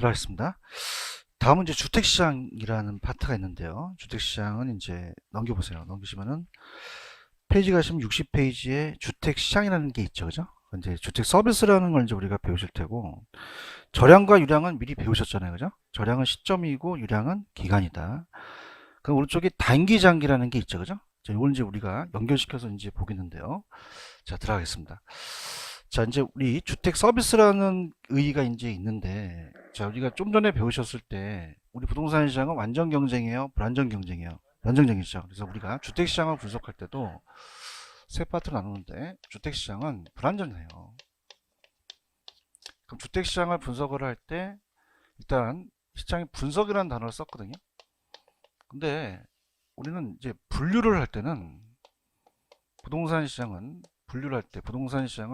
들어가겠습니다. 다음은 이제 주택시장이라는 파트가 있는데요. 주택시장은 이제 넘겨보세요. 넘기시면은 페이지 가시면 60페이지에 주택시장이라는 게 있죠. 그죠? 이제 주택 서비스라는 걸 이제 우리가 배우실 테고, 절량과 유량은 미리 배우셨잖아요. 그죠? 절량은 시점이고 유량은 기간이다. 그럼 오른쪽에 단기장기라는 게 있죠. 그죠? 자, 이걸 이제 우리가 연결시켜서 이제 보겠는데요. 자, 들어가겠습니다. 자, 이제 우리 주택 서비스라는 의의가 이제 있는데, 자, 우리가 좀 전에 배우셨을 때, 우리 부동산 시장은 완전 경쟁이에요? 불완전 경쟁이에요? 완전 경쟁이죠. 그래서 우리가 주택 시장을 분석할 때도 세 파트로 나누는데, 주택 시장은 불완전해요. 그럼 주택 시장을 분석을 할 때, 일단 시장의 분석이라는 단어를 썼거든요. 근데 우리는 이제 분류를 할 때는 부동산 시장은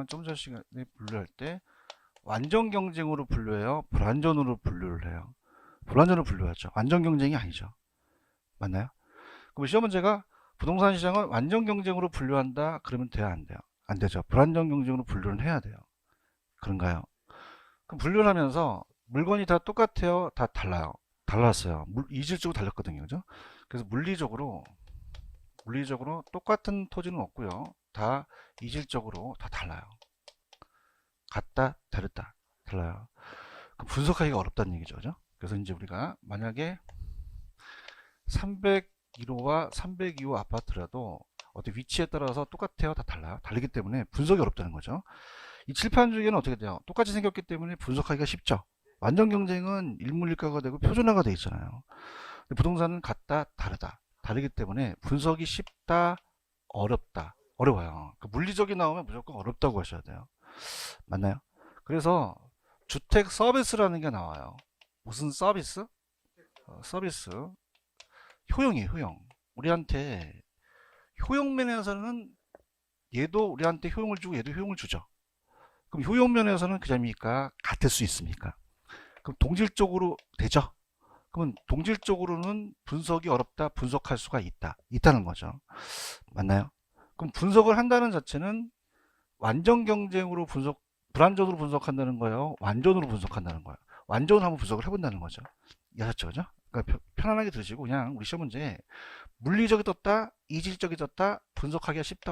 좀 전 시간에 분류할 때 완전 경쟁으로 분류해요? 불완전으로 분류를 해요? 불완전으로 분류하죠. 완전 경쟁이 아니죠. 맞나요? 그럼 시험 문제가 부동산 시장은 완전 경쟁으로 분류한다? 그러면 돼야 안 돼요? 안 되죠. 불완전 경쟁으로 분류를 해야 돼요. 그런가요? 그럼 분류를 하면서 물건이 다 똑같아요? 다 달라요? 달랐어요. 이질적으로 달렸거든요. 그죠? 그래서 물리적으로 똑같은 토지는 없고요. 다 이질적으로 다 달라요. 같다, 다르다, 달라요. 분석하기가 어렵다는 얘기죠. 그죠? 그래서 이제 우리가 만약에 301호와 302호 아파트라도 어떤 위치에 따라서 똑같아요? 다 달라요? 다르기 때문에 분석이 어렵다는 거죠. 이 칠판 중에는 어떻게 돼요? 똑같이 생겼기 때문에 분석하기가 쉽죠. 완전 경쟁은 일물일가가 되고 표준화가 되어 있잖아요. 근데 부동산은 같다, 다르다. 다르기 때문에 분석이 쉽다, 어렵다. 어려워요. 그러니까 물리적이 나오면 무조건 어렵다고 하셔야 돼요. 맞나요? 그래서 주택 서비스라는 게 나와요. 무슨 서비스? 서비스. 효용이에요, 효용. 우리한테 효용면에서는 얘도 우리한테 효용을 주고 얘도 효용을 주죠. 그럼 효용면에서는 그 점이니까 같을 수 있습니까? 그럼 동질적으로 되죠? 그러면 동질적으로는 분석이 어렵다, 분석할 수가 있다는 거죠. 맞나요? 그럼 분석을 한다는 자체는 완전 경쟁으로 불완전으로 분석한다는 거예요? 완전으로 분석한다는 거예요? 완전으로 한번 분석을 해본다는 거죠. 이해하셨죠? 그죠? 그러니까 편안하게 들으시고 그냥 우리 시험 문제 물리적이 떴다, 이질적이 떴다, 분석하기가 쉽다,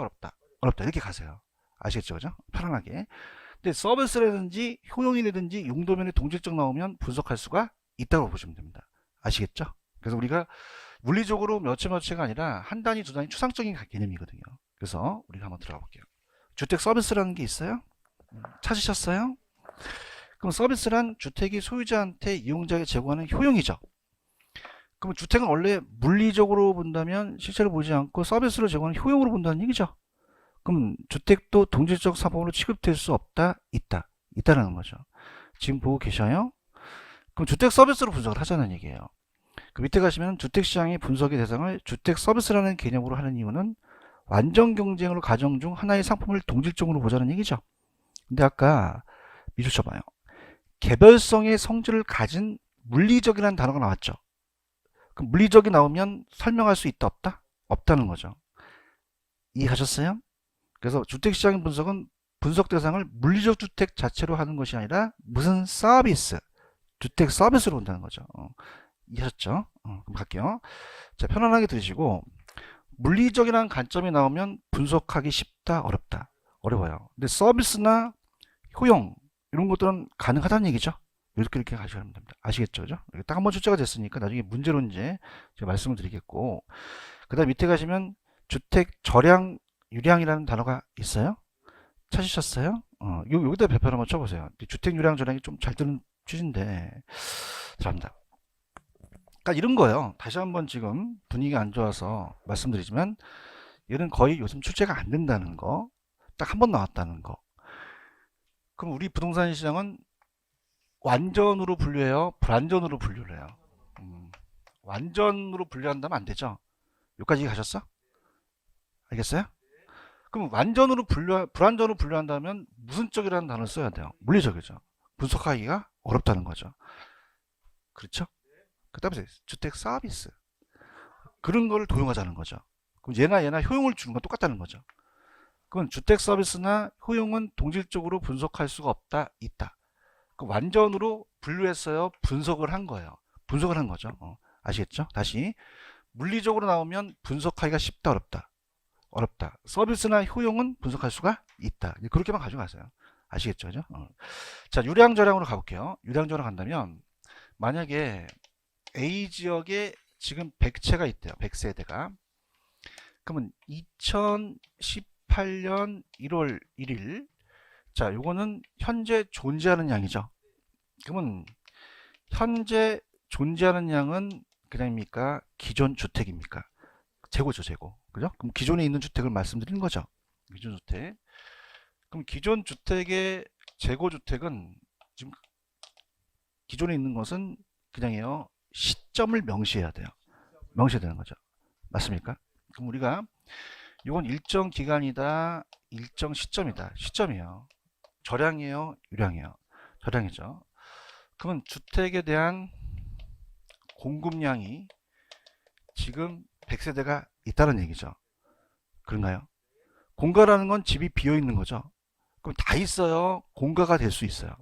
어렵다 이렇게 가세요. 아시겠죠? 그죠? 편안하게. 근데 서비스라든지 효용이라든지 용도면에 동질적 나오면 분석할 수가 있다고 보시면 됩니다. 아시겠죠? 그래서 우리가 물리적으로 몇채가 아니라 한 단위, 두 단위 추상적인 개념이거든요. 그래서 우리가 한번 들어가 볼게요. 주택 서비스라는 게 있어요? 찾으셨어요? 그럼 서비스란 주택이 소유자한테 이용자에게 제공하는 효용이죠. 그럼 주택은 원래 물리적으로 본다면 실제로 보지 않고 서비스로 제공하는 효용으로 본다는 얘기죠. 그럼 주택도 동질적 사법으로 취급될 수 없다, 있다라는 거죠. 지금 보고 계셔요? 그럼 주택 서비스로 분석을 하자는 얘기예요. 그 밑에 가시면 주택시장의 분석의 대상을 주택 서비스라는 개념으로 하는 이유는 완전 경쟁으로 가정 중 하나의 상품을 동질적으로 보자는 얘기죠. 근데 아까 미술 쳐봐요. 개별성의 성질을 가진 물리적이라는 단어가 나왔죠. 그럼 물리적이 나오면 설명할 수 있다, 없다? 없다는 거죠. 이해하셨어요? 그래서 주택시장의 분석은 분석 대상을 물리적 주택 자체로 하는 것이 아니라 무슨 서비스, 주택 서비스로 본다는 거죠. 이해하셨죠? 그럼 갈게요. 자, 편안하게 들으시고 물리적이라는 관점이 나오면 분석하기 쉽다, 어렵다? 어려워요. 근데 서비스나 효용 이런 것들은 가능하다는 얘기죠. 이렇게 가셔야 됩니다. 아시겠죠? 그죠? 딱 한번 출제가 됐으니까 나중에 문제로 이제 제가 말씀을 드리겠고, 그 다음 밑에 가시면 주택 절량, 유량이라는 단어가 있어요. 찾으셨어요? 여기다 별표 한번 쳐보세요. 주택 유량 절량이 좀 잘 뜨는 취지인데, 들어갑니다. 그러니까 이런 거예요. 다시 한번 지금 분위기가 안 좋아서 말씀드리지만, 얘는 거의 요즘 출제가 안 된다는 거, 딱 한 번 나왔다는 거. 그럼 우리 부동산 시장은 완전으로 분류해요? 불완전으로 분류를 해요? 완전으로 분류한다면 안 되죠? 여기까지 가셨어? 알겠어요? 그럼 불완전으로 분류한다면 무슨 쪽이라는 단어를 써야 돼요? 물리적이죠. 분석하기가 어렵다는 거죠. 그렇죠? 그 다음에 주택 서비스. 그런 거를 도용하자는 거죠. 그럼 얘나 효용을 주는 건 똑같다는 거죠. 그건 주택 서비스나 효용은 동질적으로 분석할 수가 없다, 있다. 그 완전으로 분류했어요? 분석을 한 거예요? 분석을 한 거죠. 아시겠죠? 다시 물리적으로 나오면 분석하기가 쉽다, 어렵다? 어렵다. 서비스나 효용은 분석할 수가 있다. 그렇게만 가져가세요. 아시겠죠? 그죠? 자, 유량저량으로 가볼게요. 유량저량 간다면 만약에 A 지역에 지금 100채가 있대요. 100세대가. 그러면 2018년 1월 1일, 자, 요거는 현재 존재하는 양이죠. 그러면 현재 존재하는 양은 그냥입니까? 기존 주택입니까? 재고죠, 재고. 그죠? 그럼 기존에 있는 주택을 말씀드리는 거죠. 기존 주택. 그럼 기존 주택의 재고 주택은 지금 기존에 있는 것은 그냥요 시점을 명시해야 돼요. 명시해야 되는 거죠. 맞습니까? 그럼 우리가 이건 일정 기간이다, 일정 시점이다. 시점이에요. 저량이에요, 유량이에요. 저량이죠. 그러면 주택에 대한 공급량이 지금 100세대가 있다는 얘기죠. 그런가요? 공가라는 건 집이 비어 있는 거죠. 그럼 다 있어요. 공가가 될 수 있어요.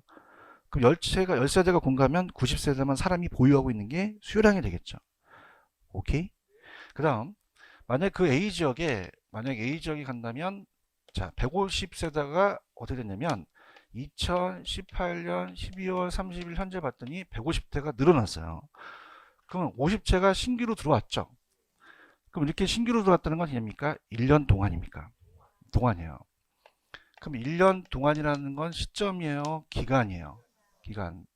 그럼 10세대가 공가면 90세대만 사람이 보유하고 있는 게 수요량이 되겠죠. 오케이? 그 다음, 만약 A 지역이 간다면, 자, 150세대가 어떻게 됐냐면, 2018년 12월 30일 현재 봤더니 150대가 늘어났어요. 그러면 50채가 신규로 들어왔죠. 그럼 이렇게 신규로 들어왔다는 건 뭐입니까? 1년 동안입니까? 동안이에요. 그럼 1년 동안이라는 건 시점이에요? 기간이에요? 기간.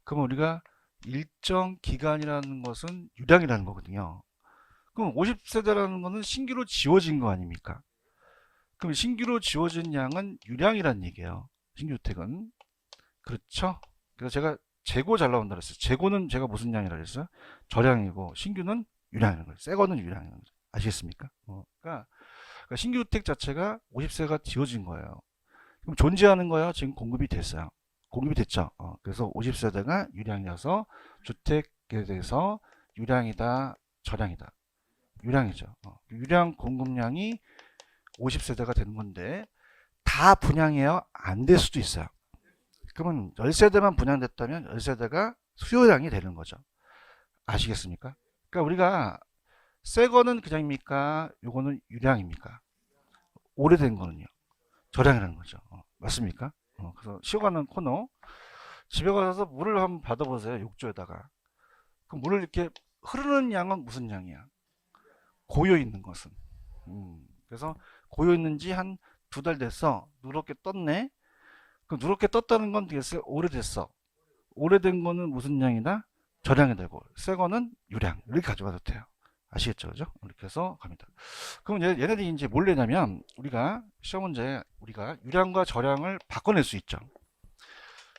그럼 우리가 일정 기간이라는 것은 유량이라는 거거든요. 그럼 50세대라는 것은 신규로 지워진 거 아닙니까? 그럼 신규로 지워진 양은 유량이라는 얘기예요. 신규주택은. 그렇죠? 그래서 제가 재고 잘 나온다 그랬어요. 재고는 제가 무슨 양이라 그랬어요? 저량이고 신규는 유량이라는 거예요. 새 거는 유량이라는 거죠. 아시겠습니까? 그러니까 신규주택 자체가 50세가 지워진 거예요. 그럼 존재하는 거요. 지금 공급이 됐어요. 공급이 됐죠. 그래서 50세대가 유량이라서 주택에 대해서 유량이다, 저량이다. 유량이죠. 유량 공급량이 50세대가 되는 건데 다 분양해요? 안 될 수도 있어요. 그러면 10세대만 분양됐다면 10세대가 수요량이 되는 거죠. 아시겠습니까? 그러니까 우리가 새 거는 그냥입니까? 요거는 유량입니까? 오래된 거는요. 저량이라는 거죠. 맞습니까? 그래서 쉬어가는 코너. 집에 가서 물을 한번 받아보세요. 욕조에다가. 그 물을 이렇게 흐르는 양은 무슨 양이야? 고여 있는 것은. 그래서 고여 있는지 한 2달 됐어. 누렇게 떴네. 그 누렇게 떴다는 건 되겠어요? 오래됐어. 오래된 거는 무슨 양이다? 저량이 되고, 새 거는 유량. 이렇게 가져가도 돼요. 아시겠죠? 그죠? 이렇게 해서 갑니다. 그럼 얘네들이 이제 뭘 내냐면, 우리가 시험 문제, 우리가 유량과 저량을 바꿔낼 수 있죠.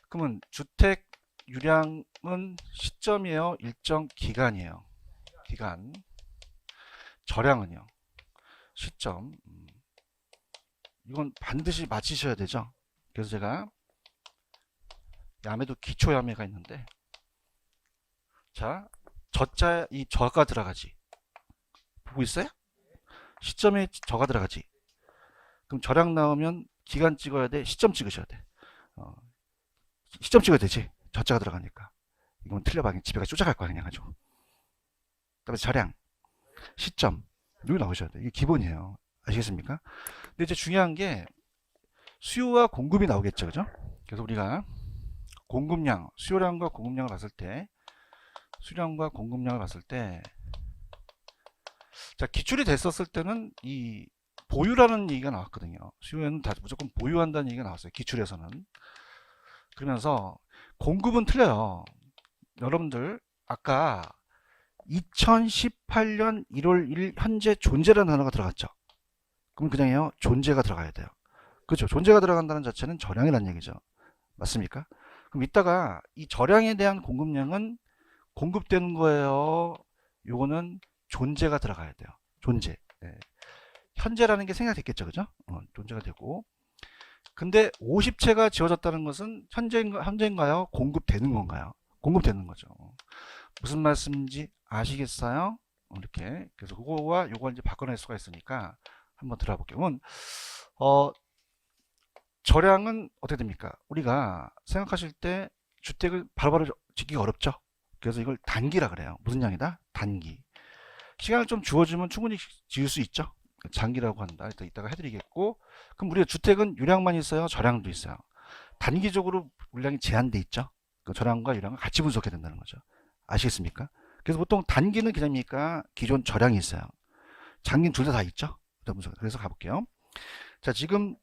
그러면 주택 유량은 시점이에요? 일정 기간이에요? 기간. 저량은요? 시점. 이건 반드시 맞히셔야 되죠. 그래서 제가 야매도 기초 야매가 있는데, 자, 저자 이 저가 들어가지. 보고 있어요? 시점에 저가 들어가지. 그럼 저량 나오면 기간 찍어야 돼? 시점 찍으셔야 돼. 시점 찍어야 되지. 저자가 들어가니까. 이건 틀려봐. 집에 가 쫓아갈 거야, 그냥 가지고. 그다음에 저량, 시점. 여기 나오셔야 돼. 이게 기본이에요. 아시겠습니까? 근데 이제 중요한 게 수요와 공급이 나오겠죠. 그죠? 그래서 우리가 공급량, 수요량과 공급량을 봤을 때, 수량과 공급량을 봤을 때, 자, 기출이 됐었을 때는 이 보유라는 얘기가 나왔거든요. 수요에는 다 무조건 보유한다는 얘기가 나왔어요. 기출에서는. 그러면서 공급은 틀려요. 여러분들 아까 2018년 1월 1일 현재 존재라는 단어가 들어갔죠. 그럼 그냥요 존재가 들어가야 돼요. 그렇죠. 존재가 들어간다는 자체는 저량이라는 얘기죠. 맞습니까? 그럼 이따가 이 저량에 대한 공급량은 공급되는 거예요. 요거는 존재가 들어가야 돼요. 존재. 네. 현재라는 게 생략됐겠죠. 그죠? 존재가 되고. 근데 50채가 지어졌다는 것은 현재인가요? 공급되는 건가요? 공급되는 거죠. 무슨 말씀인지 아시겠어요? 이렇게. 그래서 그거와 요걸 이제 바꿔낼 수가 있으니까 한번 들어볼게요. 그러면, 저량은 어떻게 됩니까? 우리가 생각하실 때 주택을 바로바로 짓기가 어렵죠. 그래서 이걸 단기라 그래요. 무슨 양이다? 단기. 시간을 좀 주어주면 충분히 지을 수 있죠. 장기라고 한다. 일단 이따가 해드리겠고, 그럼 우리가 주택은 유량만 있어요? 저량도 있어요? 단기적으로 물량이 제한돼 있죠. 그 저량과 유량을 같이 분석해야 된다는 거죠. 아시겠습니까? 그래서 보통 단기는 그냥이니까 기존 저량이 있어요. 장기는 둘 다 있죠. 그래서 가볼게요. 자, 지금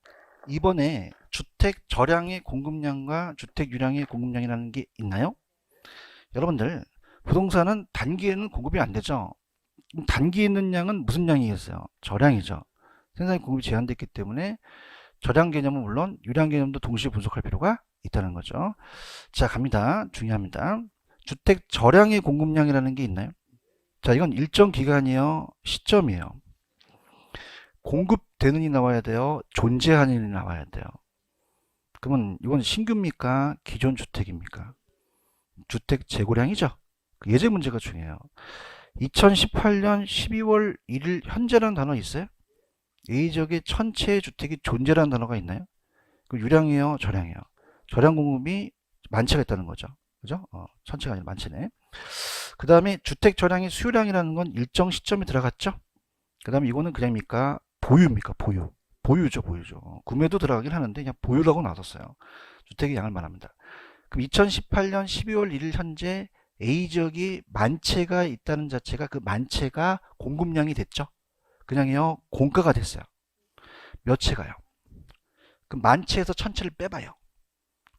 이번에 주택 저량의 공급량과 주택 유량의 공급량이라는 게 있나요? 여러분들, 부동산은 단기에는 공급이 안 되죠. 단기에 있는 양은 무슨 양이겠어요? 저량이죠. 생산의 공급이 제한됐기 때문에 저량 개념은 물론 유량 개념도 동시에 분석할 필요가 있다는 거죠. 자, 갑니다. 중요합니다. 주택 저량의 공급량이라는 게 있나요? 자, 이건 일정 기간이요, 시점이에요. 공급되는이 나와야 돼요, 존재하는이 나와야 돼요. 그러면 이건 신규입니까? 기존 주택입니까? 주택 재고량이죠. 예제 문제가 중요해요. 2018년 12월 1일 현재라는 단어 있어요? A지역에 천채의 주택이 존재라는 단어가 있나요? 그 유량이에요, 저량이에요? 저량 공급이 만체가 있다는 거죠. 그죠? 천채가 아니라 만체네. 그 다음에 주택 저량의 수요량이라는 건 일정 시점에 들어갔죠? 그 다음에 이거는 그냥입니까? 보유입니까? 보유. 보유죠, 보유죠. 구매도 들어가긴 하는데 그냥 보유라고 놔뒀어요. 주택의 양을 말합니다. 그럼 2018년 12월 1일 현재 A지역이 만채가 있다는 자체가 그 만채가 공급량이 됐죠? 그냥요, 공가가 됐어요. 몇 채가요? 그럼 만채에서 천채를 빼봐요.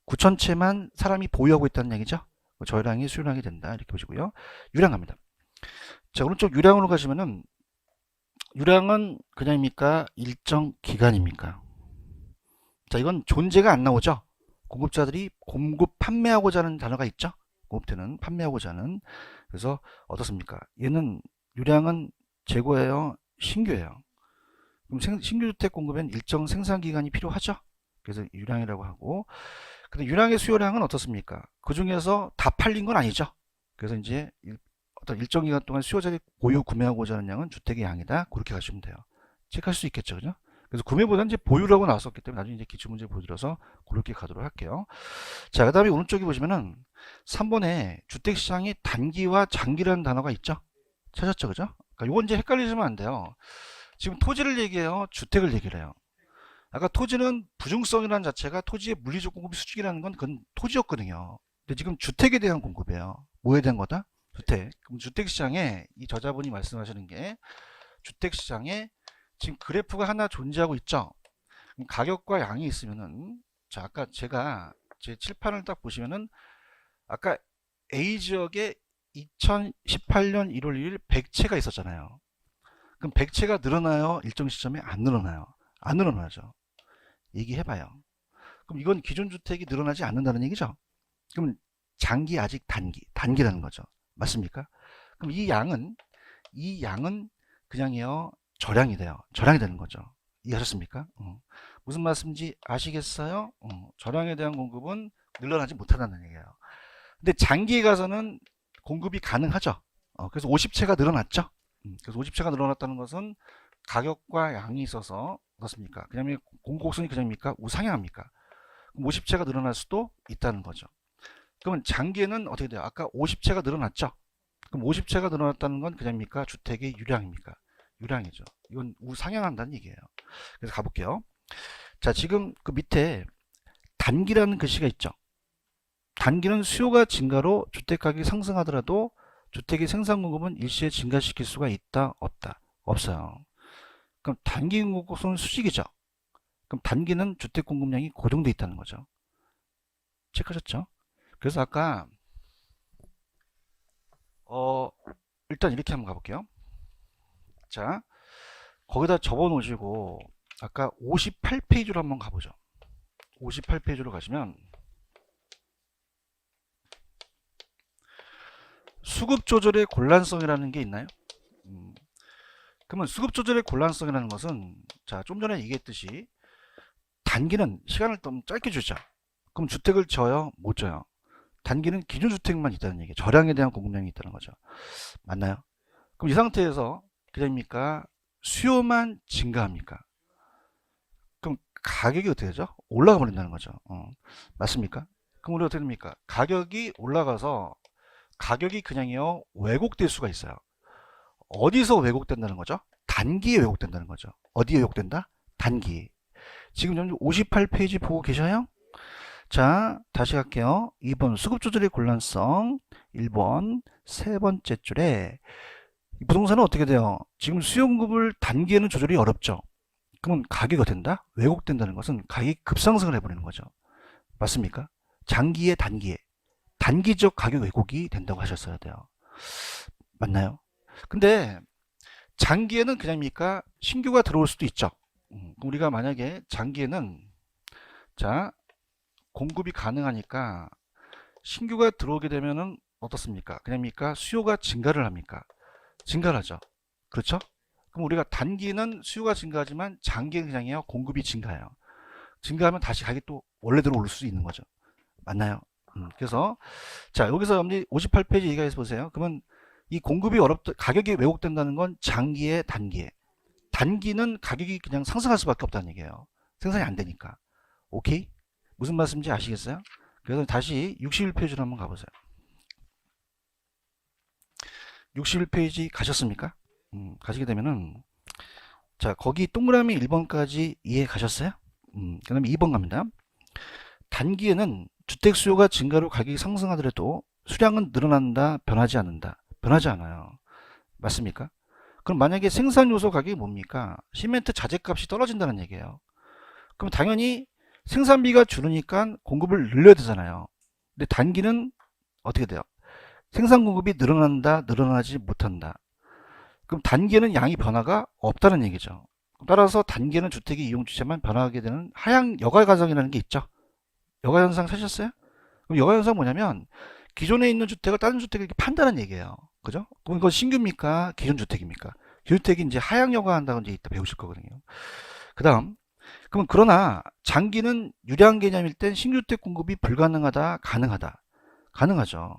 9천채만 사람이 보유하고 있다는 얘기죠? 저량이 수요량이 된다. 이렇게 보시고요. 유량 갑니다. 자, 오른쪽 유량으로 가시면은 유량은 그냥입니까? 일정 기간입니까? 자, 이건 존재가 안 나오죠? 공급자들이 공급 판매하고자 하는 단어가 있죠? 공급되는 판매하고자 하는. 그래서 어떻습니까? 얘는 유량은 재고예요, 신규예요. 그럼 신규 주택 공급엔 일정 생산 기간이 필요하죠? 그래서 유량이라고 하고, 근데 유량의 수요량은 어떻습니까? 그 중에서 다 팔린 건 아니죠. 그래서 이제 어떤 일정 기간 동안 수요자들이 보유 구매하고자 하는 양은 주택의 양이다. 그렇게 가시면 돼요. 체크할 수 있겠죠, 그죠? 그래서 구매보다는 이제 보유라고 나왔었기 때문에 나중에 이제 기출문제 보여드려서 그렇게 가도록 할게요. 자, 그 다음에 오른쪽에 보시면은 3번에 주택시장이 단기와 장기라는 단어가 있죠? 찾았죠, 그죠? 그러니까 이건 이제 헷갈리시면 안 돼요. 지금 토지를 얘기해요, 주택을 얘기를 해요. 아까 토지는 부중성이라는 자체가 토지의 물리적 공급이 수직이라는 건 그건 토지였거든요. 근데 지금 주택에 대한 공급이에요. 뭐에 대한 거다? 주택. 그럼 주택시장에 이 저자분이 말씀하시는 게 주택시장에 지금 그래프가 하나 존재하고 있죠. 그럼 가격과 양이 있으면은, 자, 아까 제가 제 칠판을 딱 보시면은 아까 A지역에 2018년 1월 1일 100채가 있었잖아요. 그럼 100채가 늘어나요? 일정 시점에 안 늘어나요? 안 늘어나죠. 얘기해봐요. 그럼 이건 기존 주택이 늘어나지 않는다는 얘기죠. 그럼 장기 아직 단기라는 거죠. 맞습니까? 그럼 이 양은 그냥요, 저량이 돼요. 저량이 되는 거죠. 이해하셨습니까? 무슨 말씀인지 아시겠어요? 저량에 대한 공급은 늘어나지 못한다는 얘기예요. 근데 장기에 가서는 공급이 가능하죠. 그래서 50채가 늘어났죠. 그래서 50채가 늘어났다는 것은 가격과 양이 있어서 어떻습니까? 그냥 공급곡선이 그냥입니까? 우상향합니까? 그럼 50채가 늘어날 수도 있다는 거죠. 그러면 장기에는 어떻게 돼요? 아까 50채가 늘어났죠? 그럼 50채가 늘어났다는 건 그냥입니까? 주택의 유량입니까? 유량이죠. 이건 우상향한다는 얘기예요. 그래서 가볼게요. 자, 지금 그 밑에 단기라는 글씨가 있죠. 단기는 수요가 증가로 주택 가격이 상승하더라도 주택의 생산 공급은 일시에 증가시킬 수가 있다, 없다? 없어요. 그럼 단기 공급곡선은 수직이죠. 그럼 단기는 주택 공급량이 고정되어 있다는 거죠. 체크하셨죠? 그래서 아까 일단 이렇게 한번 가볼게요. 자, 거기다 접어 놓으시고 아까 58페이지로 한번 가보죠. 58페이지로 가시면 수급 조절의 곤란성이라는 게 있나요? 그러면 수급 조절의 곤란성이라는 것은, 자, 좀 전에 얘기했듯이 단기는 시간을 좀 짧게 주죠. 그럼 주택을 져요? 못 져요? 단기는 기존 주택만 있다는 얘기예요. 저량에 대한 공급량이 있다는 거죠. 맞나요? 그럼 이 상태에서 그냥입니까? 수요만 증가합니까? 그럼 가격이 어떻게 되죠? 올라가 버린다는 거죠. 맞습니까? 그럼 우리 어떻게 됩니까? 가격이 올라가서 가격이 그냥요 왜곡될 수가 있어요. 어디서 왜곡된다는 거죠? 단기에 왜곡된다는 거죠. 어디에 왜곡된다? 단기. 지금 58페이지 보고 계셔요? 자, 다시 갈게요. 2번 수급 조절의 곤란성. 1번 세 번째 줄에 부동산은 어떻게 돼요? 지금 수요 공급을 단기에는 조절이 어렵죠. 그러면 가격이 된다? 왜곡된다는 것은 가격이 급상승을 해버리는 거죠. 맞습니까? 장기에 단기에 단기적 가격 왜곡이 된다고 하셨어야 돼요. 맞나요? 근데 장기에는 그냥입니까? 신규가 들어올 수도 있죠. 우리가 만약에 장기에는 자 공급이 가능하니까 신규가 들어오게 되면은 어떻습니까? 그냥입니까? 수요가 증가를 합니까? 증가를 하죠. 그렇죠? 그럼 우리가 단기는 수요가 증가하지만 장기는 그냥이요 공급이 증가해요. 증가하면 다시 가격이 또 원래대로 오를 수 있는 거죠. 맞나요? 그래서 자 여기서 58페이지 얘기해서 보세요. 그러면 이 공급이 어렵다, 가격이 왜곡된다는 건 장기에 단기에. 단기는 가격이 그냥 상승할 수밖에 없다는 얘기예요. 생산이 안 되니까. 오케이? 무슨 말씀인지 아시겠어요? 그래서 다시 61페이지로 한번 가보세요. 61페이지 가셨습니까? 가시게 되면은 자 거기 동그라미 1번까지 이해 가셨어요? 그 다음에 2번 갑니다. 단기에는 주택 수요가 증가로 가격이 상승하더라도 수량은 늘어난다, 변하지 않는다. 변하지 않아요. 맞습니까? 그럼 만약에 생산 요소 가격이 뭡니까? 시멘트 자재값이 떨어진다는 얘기예요. 그럼 당연히 생산비가 줄으니까 공급을 늘려야 되잖아요. 근데 단기는 어떻게 돼요? 생산 공급이 늘어난다, 늘어나지 못한다. 그럼 단기에는 양이 변화가 없다는 얘기죠. 따라서 단기에는 주택의 이용 주체만 변화하게 되는 하향 여가 과정이라는 게 있죠. 여가 현상 찾으셨어요? 그럼 여가 현상 뭐냐면 기존에 있는 주택을 다른 주택을 이렇게 판다는 얘기예요. 그죠? 그럼 이건 신규입니까? 기존 주택입니까? 기존 주택이 이제 하향 여가 한다고 이제 이따 배우실 거거든요. 그 다음, 그러면 그러나 장기는 유량 개념일 땐 신규주택 공급이 불가능하다, 가능하다. 가능하죠.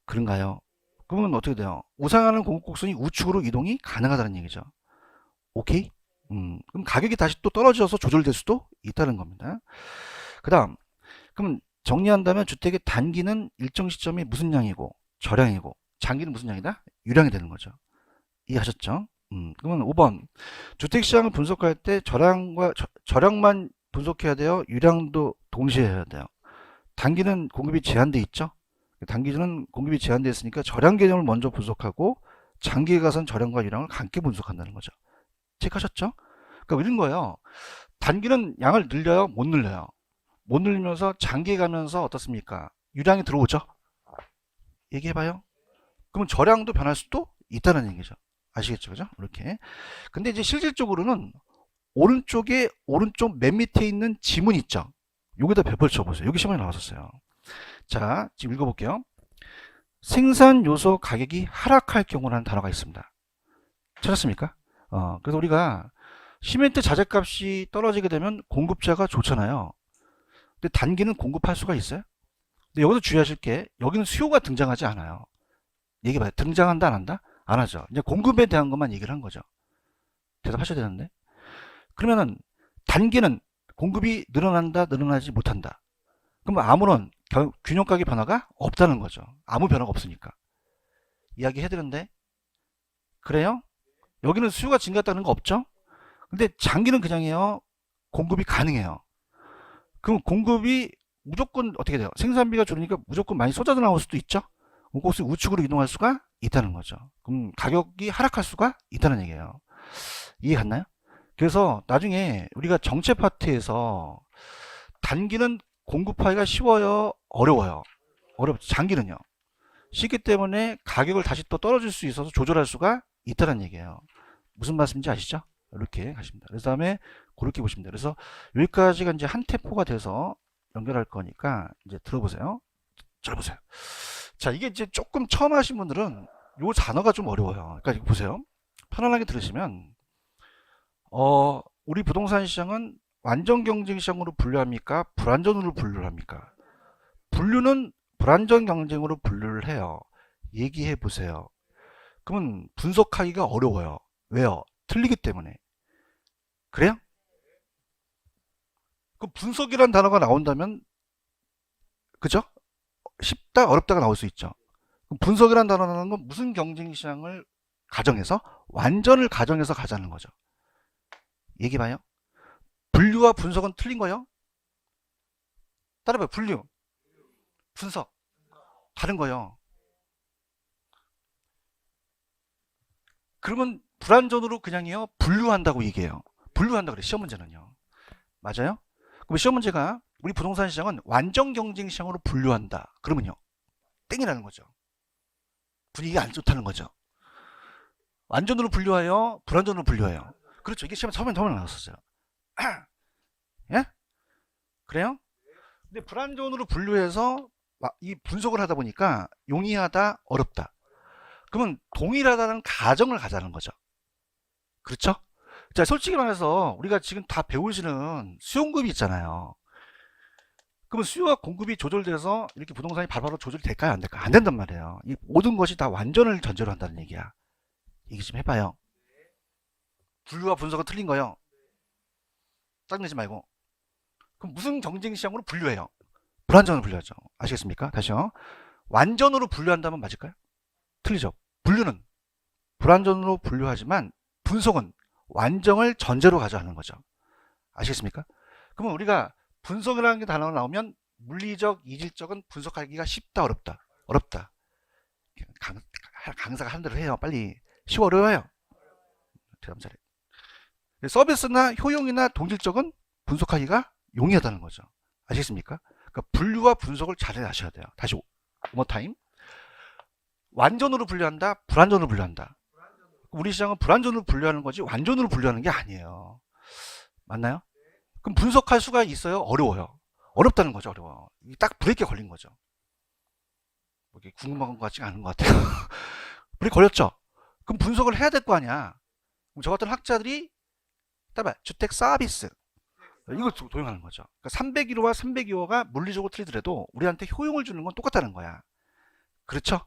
그런가요? 그러면 어떻게 돼요? 우상하는 공급 곡선이 우측으로 이동이 가능하다는 얘기죠. 오케이? 그럼 가격이 다시 또 떨어져서 조절될 수도 있다는 겁니다. 그 다음, 그럼 정리한다면 주택의 단기는 일정 시점이 무슨 양이고 저량이고 장기는 무슨 양이다? 유량이 되는 거죠. 이해하셨죠? 그러면 5번 주택시장을 분석할 때 저량만 분석해야 돼요? 유량도 동시에 해야 돼요? 단기는 공급이 제한돼 있죠? 단기는 공급이 제한되어 있으니까 저량 개념을 먼저 분석하고 장기에 가서는 저량과 유량을 함께 분석한다는 거죠. 체크하셨죠? 그러니까 이런 거예요. 단기는 양을 늘려요? 못 늘려요? 못 늘리면서 장기에 가면서 어떻습니까? 유량이 들어오죠? 얘기해봐요. 그러면 저량도 변할 수도 있다는 얘기죠. 아시겠죠? 그죠? 이렇게. 근데 이제 실질적으로는 오른쪽에 오른쪽 맨 밑에 있는 지문 있죠? 여기다 별표 쳐보세요. 여기 시험에 나왔었어요. 자, 지금 읽어볼게요. 생산 요소 가격이 하락할 경우라는 단어가 있습니다. 찾았습니까? 그래서 우리가 시멘트 자재값이 떨어지게 되면 공급자가 좋잖아요. 근데 단기는 공급할 수가 있어요? 근데 여기서 주의하실 게 여기는 수요가 등장하지 않아요. 얘기해봐요. 등장한다 안 한다? 안 하죠. 이제 공급에 대한 것만 얘기를 한 거죠. 대답하셔야 되는데. 그러면은 단기는 공급이 늘어난다, 늘어나지 못한다. 그럼 아무런 균형가격 변화가 없다는 거죠. 아무 변화가 없으니까. 이야기 해드렸는데 그래요? 여기는 수요가 증가했다는 거 없죠? 근데 장기는 그냥이에요. 공급이 가능해요. 그럼 공급이 무조건 어떻게 돼요? 생산비가 줄으니까 무조건 많이 쏟아져 나올 수도 있죠? 그것이 우측으로 이동할 수가 있다는 거죠. 그럼 가격이 하락할 수가 있다는 얘기예요. 이해 갔나요? 그래서 나중에 우리가 정체 파트에서 단기는 공급하기가 쉬워요? 어려워요? 어렵죠. 장기는요? 쉽기 때문에 가격을 다시 또 떨어질 수 있어서 조절할 수가 있다는 얘기예요. 무슨 말씀인지 아시죠? 이렇게 가십니다. 그 다음에 그렇게 보시면 돼요. 그래서 여기까지가 이제 한 테포가 돼서 연결할 거니까 이제 들어보세요. 잘 보세요. 자, 이게 이제 조금 처음 하신 분들은 요 단어가 좀 어려워요. 그러니까 보세요. 편안하게 들으시면 우리 부동산 시장은 완전 경쟁 시장으로 분류합니까? 불완전으로 분류를 합니까? 분류는 불완전 경쟁으로 분류를 해요. 얘기해 보세요. 그러면 분석하기가 어려워요. 왜요? 틀리기 때문에. 그래요? 그 분석이란 단어가 나온다면 그죠? 쉽다, 어렵다가 나올 수 있죠. 그럼 분석이라는 단어는 건 무슨 경쟁 시장을 가정해서 완전을 가정해서 가자는 거죠. 얘기해봐요. 분류와 분석은 틀린 거예요? 따라해봐요. 분류, 분석 다른 거예요. 그러면 불완전으로 그냥요 분류한다고 얘기해요. 분류한다 그래 시험 문제는요. 맞아요? 그럼 시험 문제가 우리 부동산 시장은 완전 경쟁 시장으로 분류한다. 그러면요 땡이라는 거죠. 분위기가 안 좋다는 거죠. 완전으로 분류하여 불완전으로 분류해요. 그렇죠. 이게 시험에 처음에 나왔었어요. 예? 그래요? 근데 불완전으로 분류해서 이 분석을 하다 보니까 용이하다, 어렵다. 그러면 동일하다는 가정을 가자는 거죠. 그렇죠? 자, 솔직히 말해서 우리가 지금 다 배우시는 수용급이 있잖아요. 그러면 수요와 공급이 조절돼서 이렇게 부동산이 바로바로 조절이 될까요? 안 될까요? 안 된단 말이에요. 이 모든 것이 다 완전을 전제로 한다는 얘기야. 얘기 좀 해봐요. 분류와 분석은 틀린 거요. 짝내지 말고. 그럼 무슨 경쟁 시장으로 분류해요? 불완전으로 분류하죠. 아시겠습니까? 다시요. 완전으로 분류한다면 맞을까요? 틀리죠. 분류는 불완전으로 분류하지만 분석은 완전을 전제로 가져가는 거죠. 아시겠습니까? 그러면 우리가 분석이라는 게 단어가 나오면 물리적, 이질적은 분석하기가 쉽다, 어렵다. 어렵다. 강사가 하는 대로 해요. 빨리. 쉬워, 어려워요. 대답 잘해. 서비스나 효용이나 동질적은 분석하기가 용이하다는 거죠. 아시겠습니까? 그러니까 분류와 분석을 잘 하셔야 돼요. 다시 원타임. 완전으로 분류한다, 불완전으로 분류한다. 우리 시장은 불완전으로 분류하는 거지 완전으로 분류하는 게 아니에요. 맞나요? 그럼 분석할 수가 있어요? 어려워요. 어렵다는 거죠. 어려워. 딱 브레이크에 걸린 거죠. 뭐 궁금한 것 같지 않은 것 같아요. 브레이크 걸렸죠? 그럼 분석을 해야 될 거 아니야. 그럼 저 같은 학자들이 따봐 주택 서비스 이걸 도용하는 거죠. 그러니까 301호와 302호가 물리적으로 틀리더라도 우리한테 효용을 주는 건 똑같다는 거야. 그렇죠?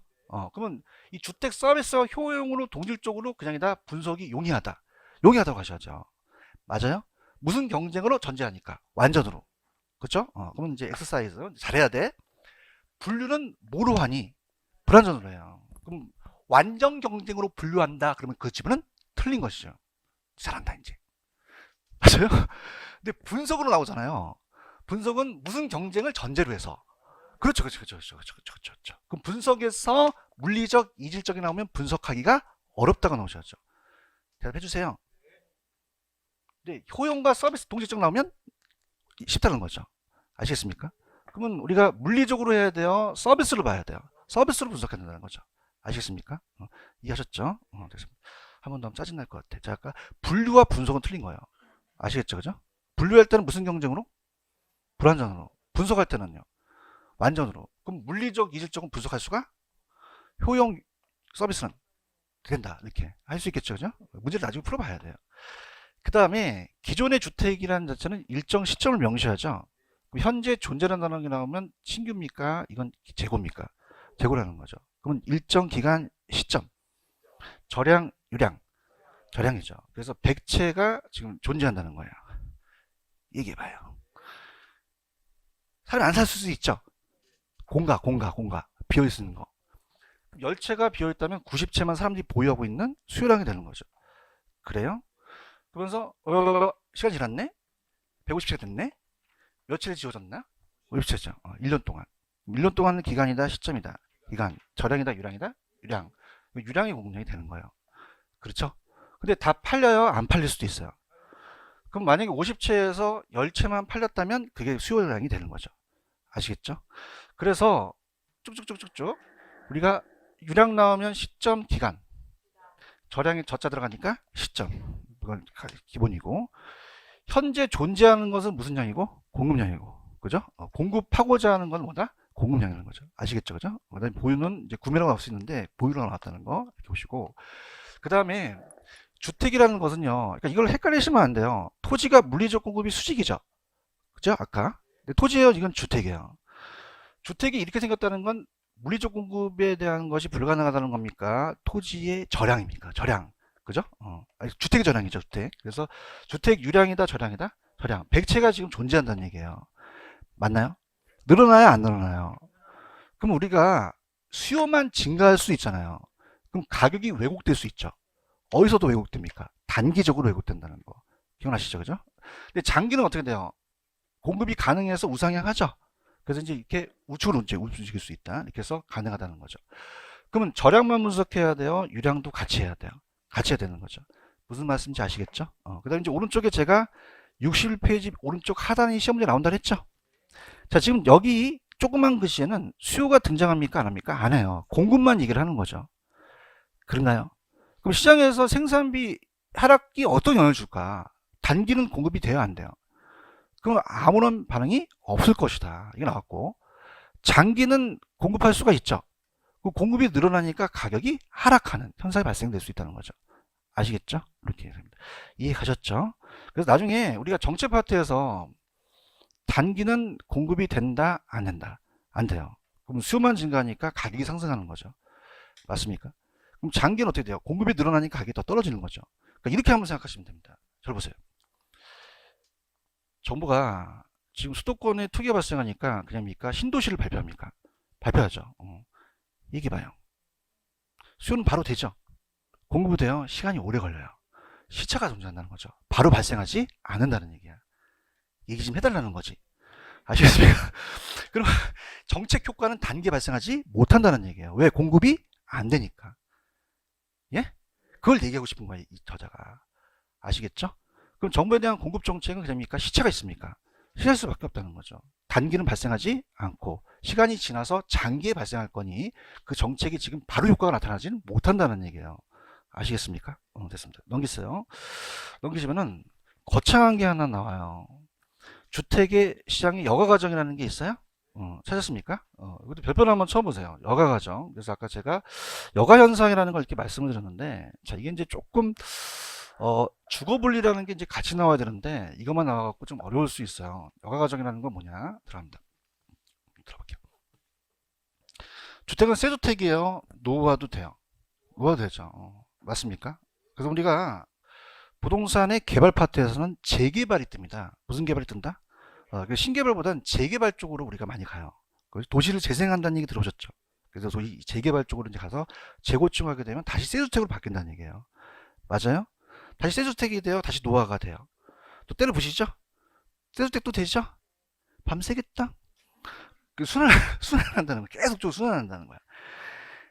그러면 이 주택 서비스와 효용으로 동질적으로 그냥이다 분석이 용이하다. 용이하다고 하셔야죠. 맞아요? 무슨 경쟁으로 전제하니까 완전으로. 그렇죠? 그러면 이제 엑서사이즈 잘해야 돼. 분류는 뭐로 하니? 불완전으로 해요. 그럼 완전 경쟁으로 분류한다. 그러면 그 지문은 틀린 것이죠. 잘한다 이제. 맞아요? 근데 분석으로 나오잖아요. 분석은 무슨 경쟁을 전제로 해서. 그렇죠. 그럼 분석에서 물리적, 이질적이 나오면 분석하기가 어렵다고 나오셔야죠. 대답해 주세요. 근데 효용과 서비스 동질적 나오면 쉽다는 거죠. 아시겠습니까? 그러면 우리가 물리적으로 해야 돼요? 서비스로 봐야 돼요? 서비스로 분석해야 된다는 거죠. 아시겠습니까? 이해하셨죠? 됐습니다. 한 번 더 하면 짜증날 것 같아. 자, 아까 분류와 분석은 틀린 거예요. 아시겠죠? 그죠? 분류할 때는 무슨 경쟁으로? 불완전으로. 분석할 때는요? 완전으로. 그럼 물리적, 이질적은 분석할 수가? 효용, 서비스는 된다. 이렇게 할 수 있겠죠? 그죠? 문제를 나중에 풀어봐야 돼요. 그 다음에 기존의 주택이라는 자체는 일정 시점을 명시하죠. 현재 존재한다는 게 나오면 신규입니까? 이건 재고입니까? 재고라는 거죠. 그러면 일정 기간 시점, 절량, 유량, 절량이죠. 그래서 100채가 지금 존재한다는 거예요. 얘기해봐요. 사람이 안 살 수 있죠. 공가 비어있는 거. 10채가 비어있다면 90채만 사람들이 보유하고 있는 수요량이 되는 거죠. 그래요? 그러면서 시간 지났네? 150채가 됐네? 며칠에 지워졌나? 50채죠. 1년 동안. 1년 동안은 기간이다, 시점이다. 기간, 절량이다, 유량이다? 유량. 유량이 공급량이 되는 거예요. 그렇죠? 근데 다 팔려요? 안 팔릴 수도 있어요. 그럼 만약에 50채에서 10채만 팔렸다면 그게 수요량이 되는 거죠. 아시겠죠? 그래서 쭉쭉쭉쭉쭉 우리가 유량 나오면 시점, 기간. 절량에 저자 들어가니까 시점. 이건 기본이고. 현재 존재하는 것은 무슨 양이고? 공급량이고. 그죠? 공급하고자 하는 건 뭐다? 공급량이라는 거죠. 아시겠죠? 그죠? 그다음에 보유는 이제 구매라고 나올 수 있는데 보유라고 나왔다는 거 이렇게 보시고. 그 다음에 주택이라는 것은요. 그러니까 이걸 헷갈리시면 안 돼요. 토지가 물리적 공급이 수직이죠. 그죠? 아까. 토지예요. 이건 주택이에요. 주택이 이렇게 생겼다는 건 물리적 공급에 대한 것이 불가능하다는 겁니까? 토지의 절량입니까? 절량. 그죠? 주택의 절량이죠, 주택. 그래서 주택 유량이다, 절량이다? 절량. 100채가 지금 존재한다는 얘기예요. 맞나요? 늘어나요, 안 늘어나요? 그럼 우리가 수요만 증가할 수 있잖아요. 그럼 가격이 왜곡될 수 있죠. 어디서도 왜곡됩니까? 단기적으로 왜곡된다는 거. 기억나시죠? 그죠? 근데 장기는 어떻게 돼요? 공급이 가능해서 우상향하죠. 그래서 이제 이렇게 우측으로 움직일 수 있다. 이렇게 해서 가능하다는 거죠. 그러면 저량만 분석해야 돼요? 유량도 같이 해야 돼요? 같이 해야 되는 거죠. 무슨 말씀인지 아시겠죠? 그 다음에 이제 오른쪽에 제가 61페이지 오른쪽 하단에 시험 문제 나온다 했죠? 자, 지금 여기 조그만 글씨에는 수요가 등장합니까? 안 합니까? 안 해요. 공급만 얘기를 하는 거죠. 그런가요? 그럼 시장에서 생산비 하락이 어떤 영향을 줄까? 단기는 공급이 돼요, 안 돼요? 그럼 아무런 반응이 없을 것이다. 이게 나왔고, 장기는 공급할 수가 있죠. 그 공급이 늘어나니까 가격이 하락하는 현상이 발생될 수 있다는 거죠. 아시겠죠? 이렇게 됩니다. 이해 가셨죠? 그래서 나중에 우리가 정책 파트에서 단기는 공급이 된다, 안 된다? 안 돼요. 그럼 수요만 증가하니까 가격이 상승하는 거죠. 맞습니까? 그럼 장기는 어떻게 돼요? 공급이 늘어나니까 가격이 더 떨어지는 거죠. 그러니까 이렇게 한번 생각하시면 됩니다. 잘 보세요. 정부가 지금 수도권에 투기가 발생하니까 그냥 뭡니까? 신도시를 발표합니까? 발표하죠. 얘기해 봐요. 수요는 바로 되죠. 공급이 돼요. 시간이 오래 걸려요. 시차가 존재한다는 거죠. 바로 발생하지 않는다는 얘기야. 얘기 좀 해달라는 거지. 아시겠습니까? 그럼 정책 효과는 단기에 발생하지 못한다는 얘기예요. 왜? 공급이 안 되니까. 예? 그걸 얘기하고 싶은 거예요. 이 저자가. 아시겠죠? 그럼 정부에 대한 공급 정책은 그럽니까? 시차가 있습니까? 시차일 수밖에 없다는 거죠. 단기는 발생하지 않고 시간이 지나서 장기에 발생할 거니 그 정책이 지금 바로 효과가 나타나지는 못한다는 얘기예요. 아시겠습니까? 됐습니다. 넘기세요. 넘기시면은 거창한 게 하나 나와요. 주택의 시장의 여가과정이라는 게 있어요? 찾았습니까? 이것도 별표를 한번 쳐보세요. 여가과정. 그래서 아까 제가 여가현상이라는 걸 이렇게 말씀을 드렸는데, 자, 이게 이제 조금, 주거분리라는 게 이제 같이 나와야 되는데, 이것만 나와갖고 좀 어려울 수 있어요. 여가과정이라는 건 뭐냐? 들어갑니다. 들어볼게요. 주택은 새 주택이에요? 노후화도 돼요? 노후화도 되죠. 맞습니까? 그래서 우리가 부동산의 개발 파트에서는 재개발이 뜹니다. 무슨 개발이 뜬다? 신개발보다는 재개발 쪽으로 우리가 많이 가요. 도시를 재생한다는 얘기 들어보셨죠? 그래서 도시 재개발 쪽으로 이제 가서 재고층하게 되면 다시 새 주택으로 바뀐다는 얘기예요. 맞아요? 다시 새 주택이 돼요. 다시 노화가 돼요. 또 때려 보시죠? 새 주택도 되죠? 밤새겠다? 순환한다는 거야. 계속적으로 순환한다는 거야.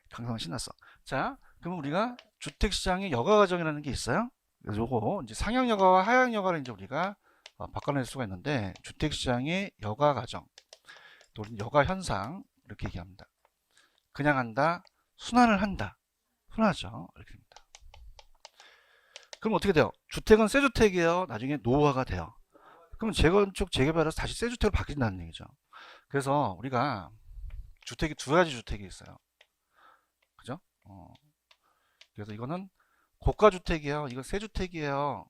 강성 신났어. 자, 그러면 우리가 주택시장의 여가과정이라는 게 있어요. 그래서 요거 이제 상향여가와 하향여가를 이제 우리가 바꿔낼 수가 있는데 주택시장의 여가과정 또 여가현상 이렇게 얘기합니다. 그냥 한다, 순환을 한다. 순환하죠. 이렇게 됩니다. 그럼 어떻게 돼요? 주택은 새 주택이에요. 나중에 노후화가 돼요. 그러면 재건축, 재개발해서 다시 새 주택으로 바뀐다는 얘기죠. 그래서 우리가 주택이 두 가지 주택이 있어요. 그죠? 그래서 이거는 고가주택이에요. 이거 새 주택이에요.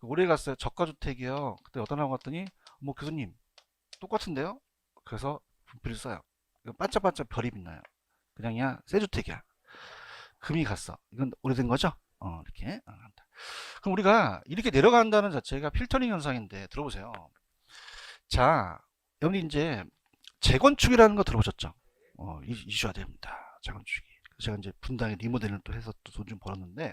오래 갔어요. 저가주택이에요. 그때 어떤 하고 갔더니 뭐 교수님 똑같은데요? 그래서 분필을 써요. 이거 반짝반짝 별이 빛나요. 그냥이야 새 주택이야. 금이 갔어. 이건 오래된 거죠? 이렇게 한다. 그럼 우리가 이렇게 내려간다는 자체가 필터링 현상인데 들어보세요. 자, 여기 이제 재건축이라는 거 들어보셨죠? 이슈가 됩니다. 재건축이. 제가 이제 분당에 리모델링을 또 해서 또 돈 좀 벌었는데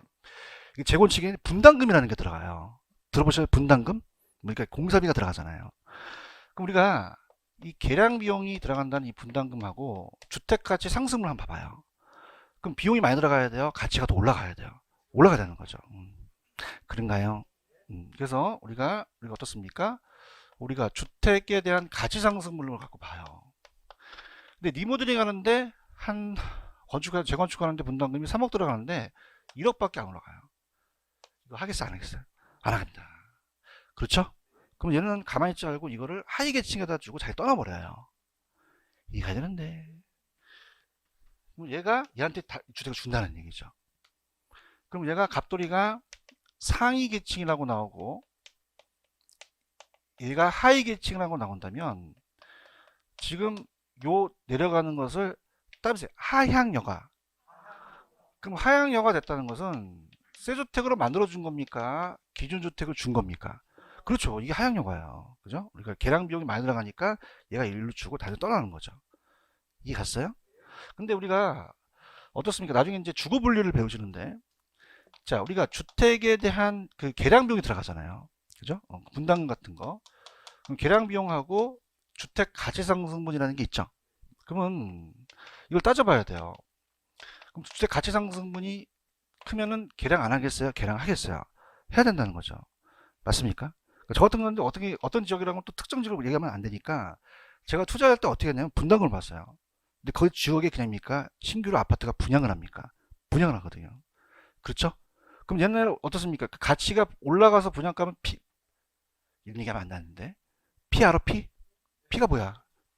재건축에 분담금이라는 게 들어가요. 들어보셔요? 분담금? 그러니까 공사비가 들어가잖아요. 그럼 우리가 이 계량 비용이 들어간다는 이 분담금하고 주택가치 상승을 한번 봐봐요. 그럼 비용이 많이 들어가야 돼요? 가치가 더 올라가야 돼요? 올라가야 되는 거죠. 그런가요? 그래서 우리가 어떻습니까? 우리가 주택에 대한 가치 상승분을 갖고 봐요. 근데 리모델링 하는데 재건축하는데 분담금이 3억 들어가는데 1억밖에 안 올라가요. 이거 하겠어, 안 하겠어요? 안 합니다. 그렇죠? 그럼 얘는 가만히 있지 말고 이거를 하위 계층에다 주고 자기 떠나버려요. 이해가 되는데. 그럼 얘가 얘한테 주택을 준다는 얘기죠. 그럼 얘가 갑돌이가 상위 계층이라고 나오고 얘가 하위 계층이라고 나온다면 지금 요 내려가는 것을 따라서 하향여가. 그럼 하향여가 됐다는 것은 새 주택으로 만들어 준 겁니까? 기존 주택을 준 겁니까? 그렇죠. 이게 하향여가예요. 그죠? 우리가 계량 비용이 많이 들어가니까 얘가 일로 주고 다시 떠나는 거죠. 이해 갔어요? 근데 우리가 어떻습니까? 나중에 이제 주거 분리를 배우시는데, 자, 우리가 주택에 대한 그 계량 비용이 들어가잖아요. 그죠? 분담금 같은 거. 그럼 계량 비용하고 주택 가치 상승분이라는 게 있죠. 그러면 이걸 따져봐야 돼요. 그럼 주택 가치 상승분이 크면은 계량 안 하겠어요? 계량 하겠어요? 해야 된다는 거죠. 맞습니까? 그러니까 저 같은 건데 어떤 지역이라고 또 특정 지역을 얘기하면 안 되니까 제가 투자할 때 어떻게 했냐면 분담금을 봤어요. 근데 거기 지역에 그냥입니까? 신규로 아파트가 분양을 합니까? 분양을 하거든요. 그렇죠? 그럼 옛날에 어떻습니까? 그 가치가 올라가서 분양가면 이런 얘기하면 안 나는데 피 알아? 피? 피가 뭐야?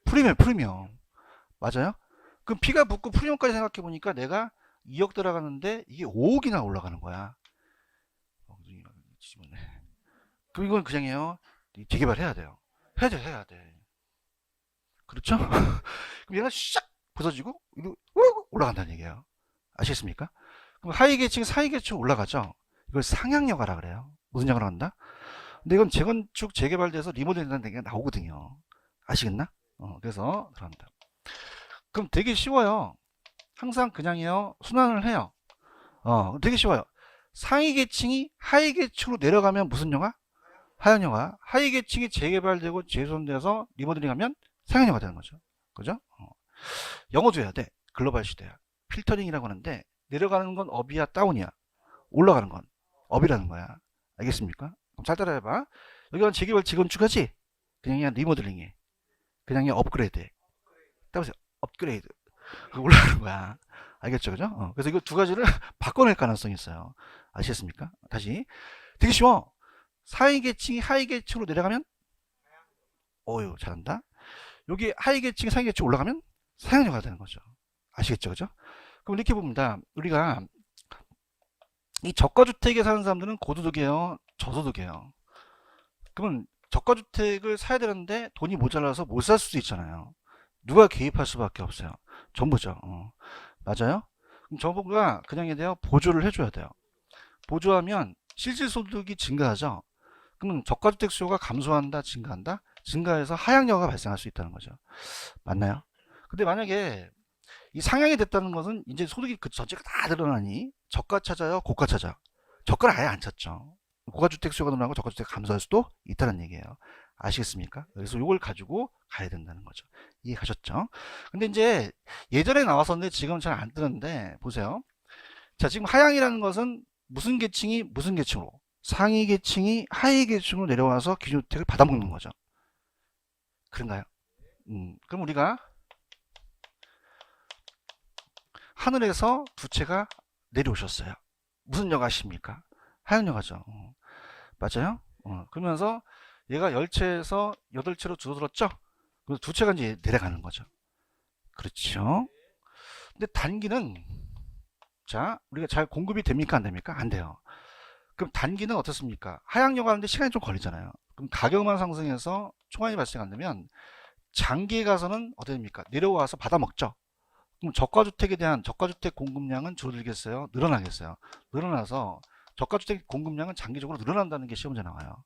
프리미엄. 맞아요? 그럼 피가 붙고 프리미엄까지 생각해 보니까 내가 2억 들어가는데 이게 5억이나 올라가는 거야. 그럼 이건 그냥요. 재개발 해야 돼요. 해야 돼. 그렇죠? 그럼 얘가 샥 부서지고 이거 올라간다는 얘기예요. 아시겠습니까? 그럼 하위 계층, 상위 계층 올라가죠. 이걸 상향여가라 그래요. 무슨 역을 한다? 근데 이건 재건축, 재개발돼서 리모델링 된다는 얘기가 나오거든요. 아시겠나? 그래서 들어갑니다. 그럼 되게 쉬워요. 항상 그냥요. 순환을 해요. 되게 쉬워요. 상위 계층이 하위 계층으로 내려가면 무슨 영화? 하향여가. 하위 계층이 재개발되고 재손돼서 리모델링 하면 상향여가 되는 거죠. 그죠? 영어도 해야 돼. 글로벌 시대야. 필터링이라고 하는데 내려가는 건 업이야 다운이야. 올라가는 건 업이라는 거야. 알겠습니까? 그럼 잘 따라해봐. 여기가 재개발 재건축하지? 그냥 리모델링해. 그냥 업그레이드해. 따보세요. 업그레이드. 올라가는 거야. 알겠죠? 그죠? 그래서 이거 두 가지를 바꿔낼 가능성이 있어요. 아시겠습니까? 다시. 되게 쉬워. 상위 계층이 하위 계층으로 내려가면 어유 잘한다. 여기 하위 계층이 상위 계층 올라가면 상향여가 되는 거죠. 아시겠죠? 그죠? 그럼 이렇게 봅니다. 우리가 이 저가주택에 사는 사람들은 고소득이에요? 저소득이에요? 그러면 저가주택을 사야 되는데 돈이 모자라서 못 살 수도 있잖아요. 누가 개입할 수밖에 없어요? 정부죠. 맞아요? 그럼 정부가 그냥에 대해 보조를 해줘야 돼요. 보조하면 실질소득이 증가하죠. 그러면 저가주택 수요가 감소한다, 증가한다? 증가해서 하향여가가 발생할 수 있다는 거죠. 맞나요? 근데 만약에 이 상향이 됐다는 것은 이제 소득이 그 전체가 다 늘어나니 저가 찾아요, 고가 찾아요. 저가를 아예 안 찾죠. 고가주택 수요가 늘어나고 저가주택 감소할 수도 있다는 얘기예요. 아시겠습니까? 그래서 이걸 가지고 가야 된다는 거죠. 이해 가셨죠? 근데 이제 예전에 나왔었는데 지금은 잘 안 뜨는데 보세요. 자, 지금 하향이라는 것은 무슨 계층이 무슨 계층으로? 상위 계층이 하위 계층으로 내려와서 기준주택을 받아먹는 거죠. 그런가요? 그럼 우리가 하늘에서 두 채가 내려오셨어요. 무슨 여가십니까? 하향여가죠. 맞아요? 그러면서 얘가 10채에서 8채로 줄어들었죠? 그래서 두 채가 이제 내려가는 거죠. 그렇죠? 근데 단기는 자, 우리가 잘 공급이 됩니까? 안 됩니까? 안 돼요. 그럼 단기는 어떻습니까? 하향여가 하는데 시간이 좀 걸리잖아요. 그럼 가격만 상승해서 초과이 발생 안 되면 장기에 가서는 어떻게 됩니까? 내려와서 받아먹죠. 그럼 저가주택에 대한 저가주택 공급량은 줄어들겠어요? 늘어나겠어요? 늘어나서 저가주택 공급량은 장기적으로 늘어난다는 게 시험제 나와요.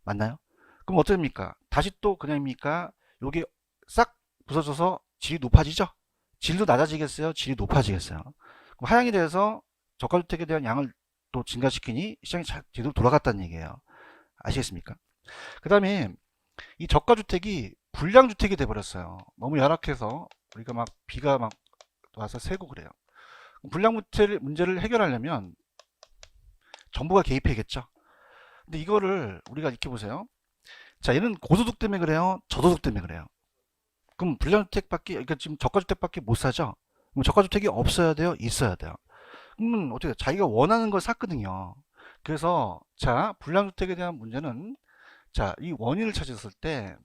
맞나요? 그럼 어떻게 됩니까? 다시 또 그냥입니까? 요게 싹 부서져서 질이 높아지죠? 질도 낮아지겠어요? 질이 높아지겠어요? 그럼 하향이 돼서 저가주택에 대한 양을 또 증가시키니 시장이 제대로 돌아갔다는 얘기예요. 아시겠습니까? 그 다음에 이 저가주택이 불량주택이 돼버렸어요. 너무 열악해서 우리가 막 비가 막 와서 새고 그래요. 불량 문제를 해결하려면 정부가 개입해야겠죠. 근데 이거를 우리가 이렇게 보세요. 자, 얘는 고소득 때문에 그래요? 저소득 때문에 그래요? 그럼 불량주택밖에, 그러니까 지금 저가주택밖에 못 사죠? 그럼 저가주택이 없어야 돼요? 있어야 돼요? 그러면 어떻게, 자기가 원하는 걸 샀거든요. 그래서, 자, 불량주택에 대한 문제는, 자, 이 원인을 찾았을 때,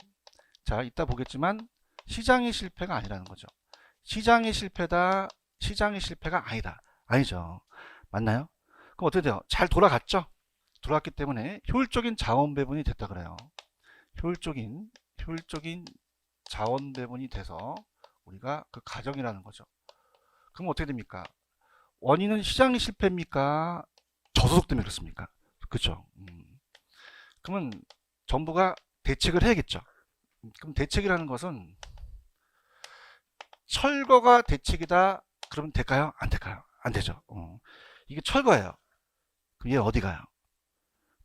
자, 이따 보겠지만, 시장의 실패가 아니라는 거죠. 시장의 실패다, 시장의 실패가 아니다. 아니죠. 맞나요? 그럼 어떻게 돼요? 잘 돌아갔죠? 돌아갔기 때문에 효율적인 자원 배분이 됐다 그래요. 효율적인 자원 배분이 돼서 우리가 그 가정이라는 거죠. 그럼 어떻게 됩니까? 원인은 시장의 실패입니까? 저소득 때문에 그렇습니까? 그렇죠. 그러면 정부가 대책을 해야겠죠. 그럼 대책이라는 것은 철거가 대책이다. 그러면 될까요? 안 될까요? 안 되죠. 이게 철거예요. 그럼 얘 어디 가요?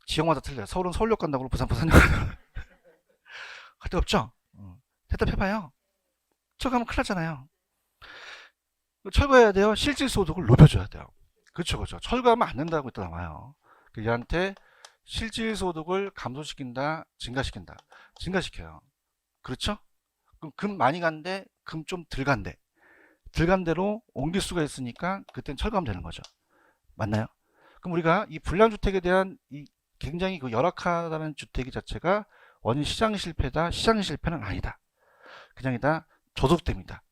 지역마다 틀려요. 서울은 서울역 간다고 부산 부산역 간다고 할 데 없죠? 대답해봐요. 철거하면 큰일 나잖아요. 철거해야 돼요. 실질소득을 높여줘야 돼요. 그렇죠, 그렇죠. 철거하면 안 된다고 또 나와요. 얘한테 실질소득을 감소시킨다, 증가시킨다. 증가시켜요. 그렇죠? 그럼 금 많이 간대, 금 좀 덜 간대. 덜 간 대로 옮길 수가 있으니까 그땐 철거하면 되는 거죠. 맞나요? 그럼 우리가 이 불량주택에 대한 이 굉장히 그 열악하다는 주택이 자체가 원인 시장 실패다. 시장 실패는 아니다. 그냥이다. 저속됩니다.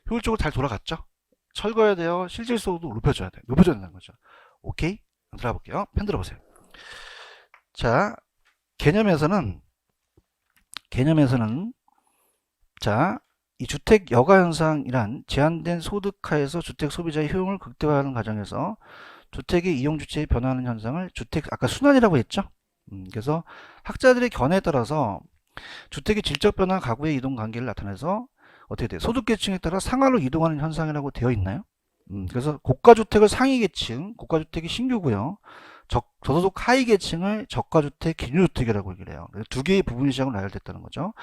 효율적으로 잘 돌아갔죠? 철거해야 돼요. 실질소득도 높여줘야 돼요. 높여줘야 된다는 거죠. 오케이? 들어가 볼게요. 펜 들어보세요. 자, 개념에서는 자, 이 주택 여가 현상이란 제한된 소득 하에서 주택 소비자의 효용을 극대화하는 과정에서 주택의 이용 주체에 변화하는 현상을 주택 아까 순환이라고 했죠. 그래서 학자들의 견해에 따라서 주택의 질적 변화 가구의 이동 관계를 나타내서 어떻게 돼요? 소득 계층에 따라 상하로 이동하는 현상이라고 되어 있나요? 그래서 고가주택을 상위 계층, 고가주택이 신규고요. 저소득 하위 계층을 저가주택, 기준주택이라고 얘기를 해요. 두 개의 부분 시장으로 나열됐다는 거죠.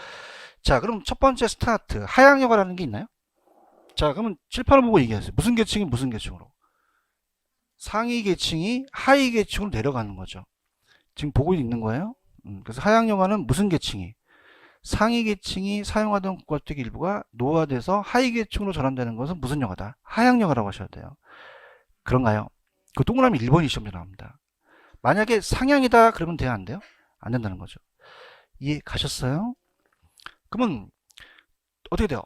자, 그럼 첫 번째 스타트, 하향여가라는 게 있나요? 자, 그러면 칠판을 보고 얘기하세요. 무슨 계층이 무슨 계층으로? 상위 계층이 하위 계층으로 내려가는 거죠. 지금 보고 있는 거예요. 그래서 하향여가는 무슨 계층이? 상위 계층이 사용하던 고가주택 일부가 노후화돼서 하위 계층으로 전환되는 것은 무슨 여가다? 하향여가라고 하셔야 돼요. 그런가요? 그 동그라미 1번이 시험에 나옵니다. 만약에 상향이다 그러면 돼요? 안 돼요? 안 된다는 거죠. 이해 가셨어요? 그러면 어떻게 돼요?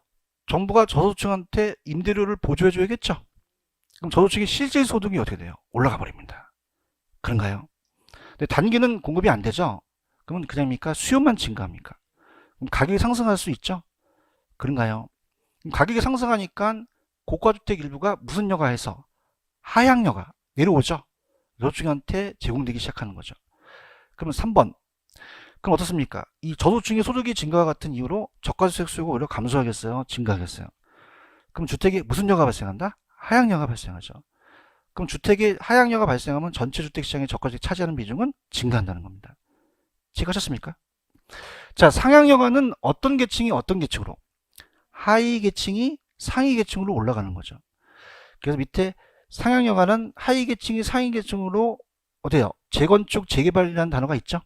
정부가 저소득층한테 임대료를 보조해 줘야겠죠? 그럼 저소득층의 실질 소득이 어떻게 돼요? 올라가 버립니다. 그런가요? 근데 단기는 공급이 안 되죠? 그러면 그냥입니까? 수요만 증가합니까? 그럼 가격이 상승할 수 있죠? 그런가요? 그럼 가격이 상승하니까 고가주택 일부가 무슨 여가에서 하향여가 내려오죠? 저소득층한테 제공되기 시작하는 거죠. 그러면 3번. 그럼 어떻습니까? 이 저소득층의 소득이 증가와 같은 이유로 저가주택 수요가 오히려 감소하겠어요? 증가하겠어요? 그럼 주택에 무슨 여가 발생한다? 하향여가 발생하죠. 그럼 주택에 하향여가 발생하면 전체 주택시장의 저가주택 차지하는 비중은 증가한다는 겁니다. 이해하셨습니까? 자, 상향여가는 어떤 계층이 어떤 계층으로? 하위 계층이 상위 계층으로 올라가는 거죠. 그래서 밑에 상향여가는 하위 계층이 상위 계층으로 어때요? 재건축, 재개발이라는 단어가 있죠?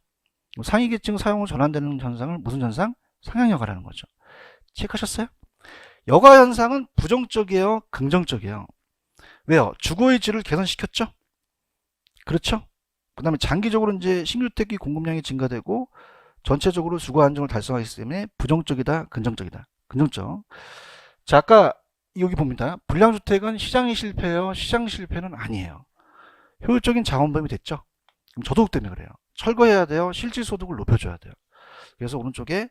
상위 계층 사용으로 전환되는 현상을 무슨 현상? 상향여가라는 거죠. 체크하셨어요? 여가 현상은 부정적이에요? 긍정적이에요? 왜요? 주거의 질을 개선시켰죠? 그렇죠? 그 다음에 장기적으로 이제 신규주택이 공급량이 증가되고 전체적으로 주거 안정을 달성하기 때문에 부정적이다, 긍정적이다. 긍정적. 자, 아까 여기 봅니다. 불량주택은 시장이 실패예요? 시장 실패는 아니에요. 효율적인 자원범위 됐죠? 그럼 저소득 때문에 그래요. 철거해야 돼요. 실질소득을 높여줘야 돼요. 그래서 오른쪽에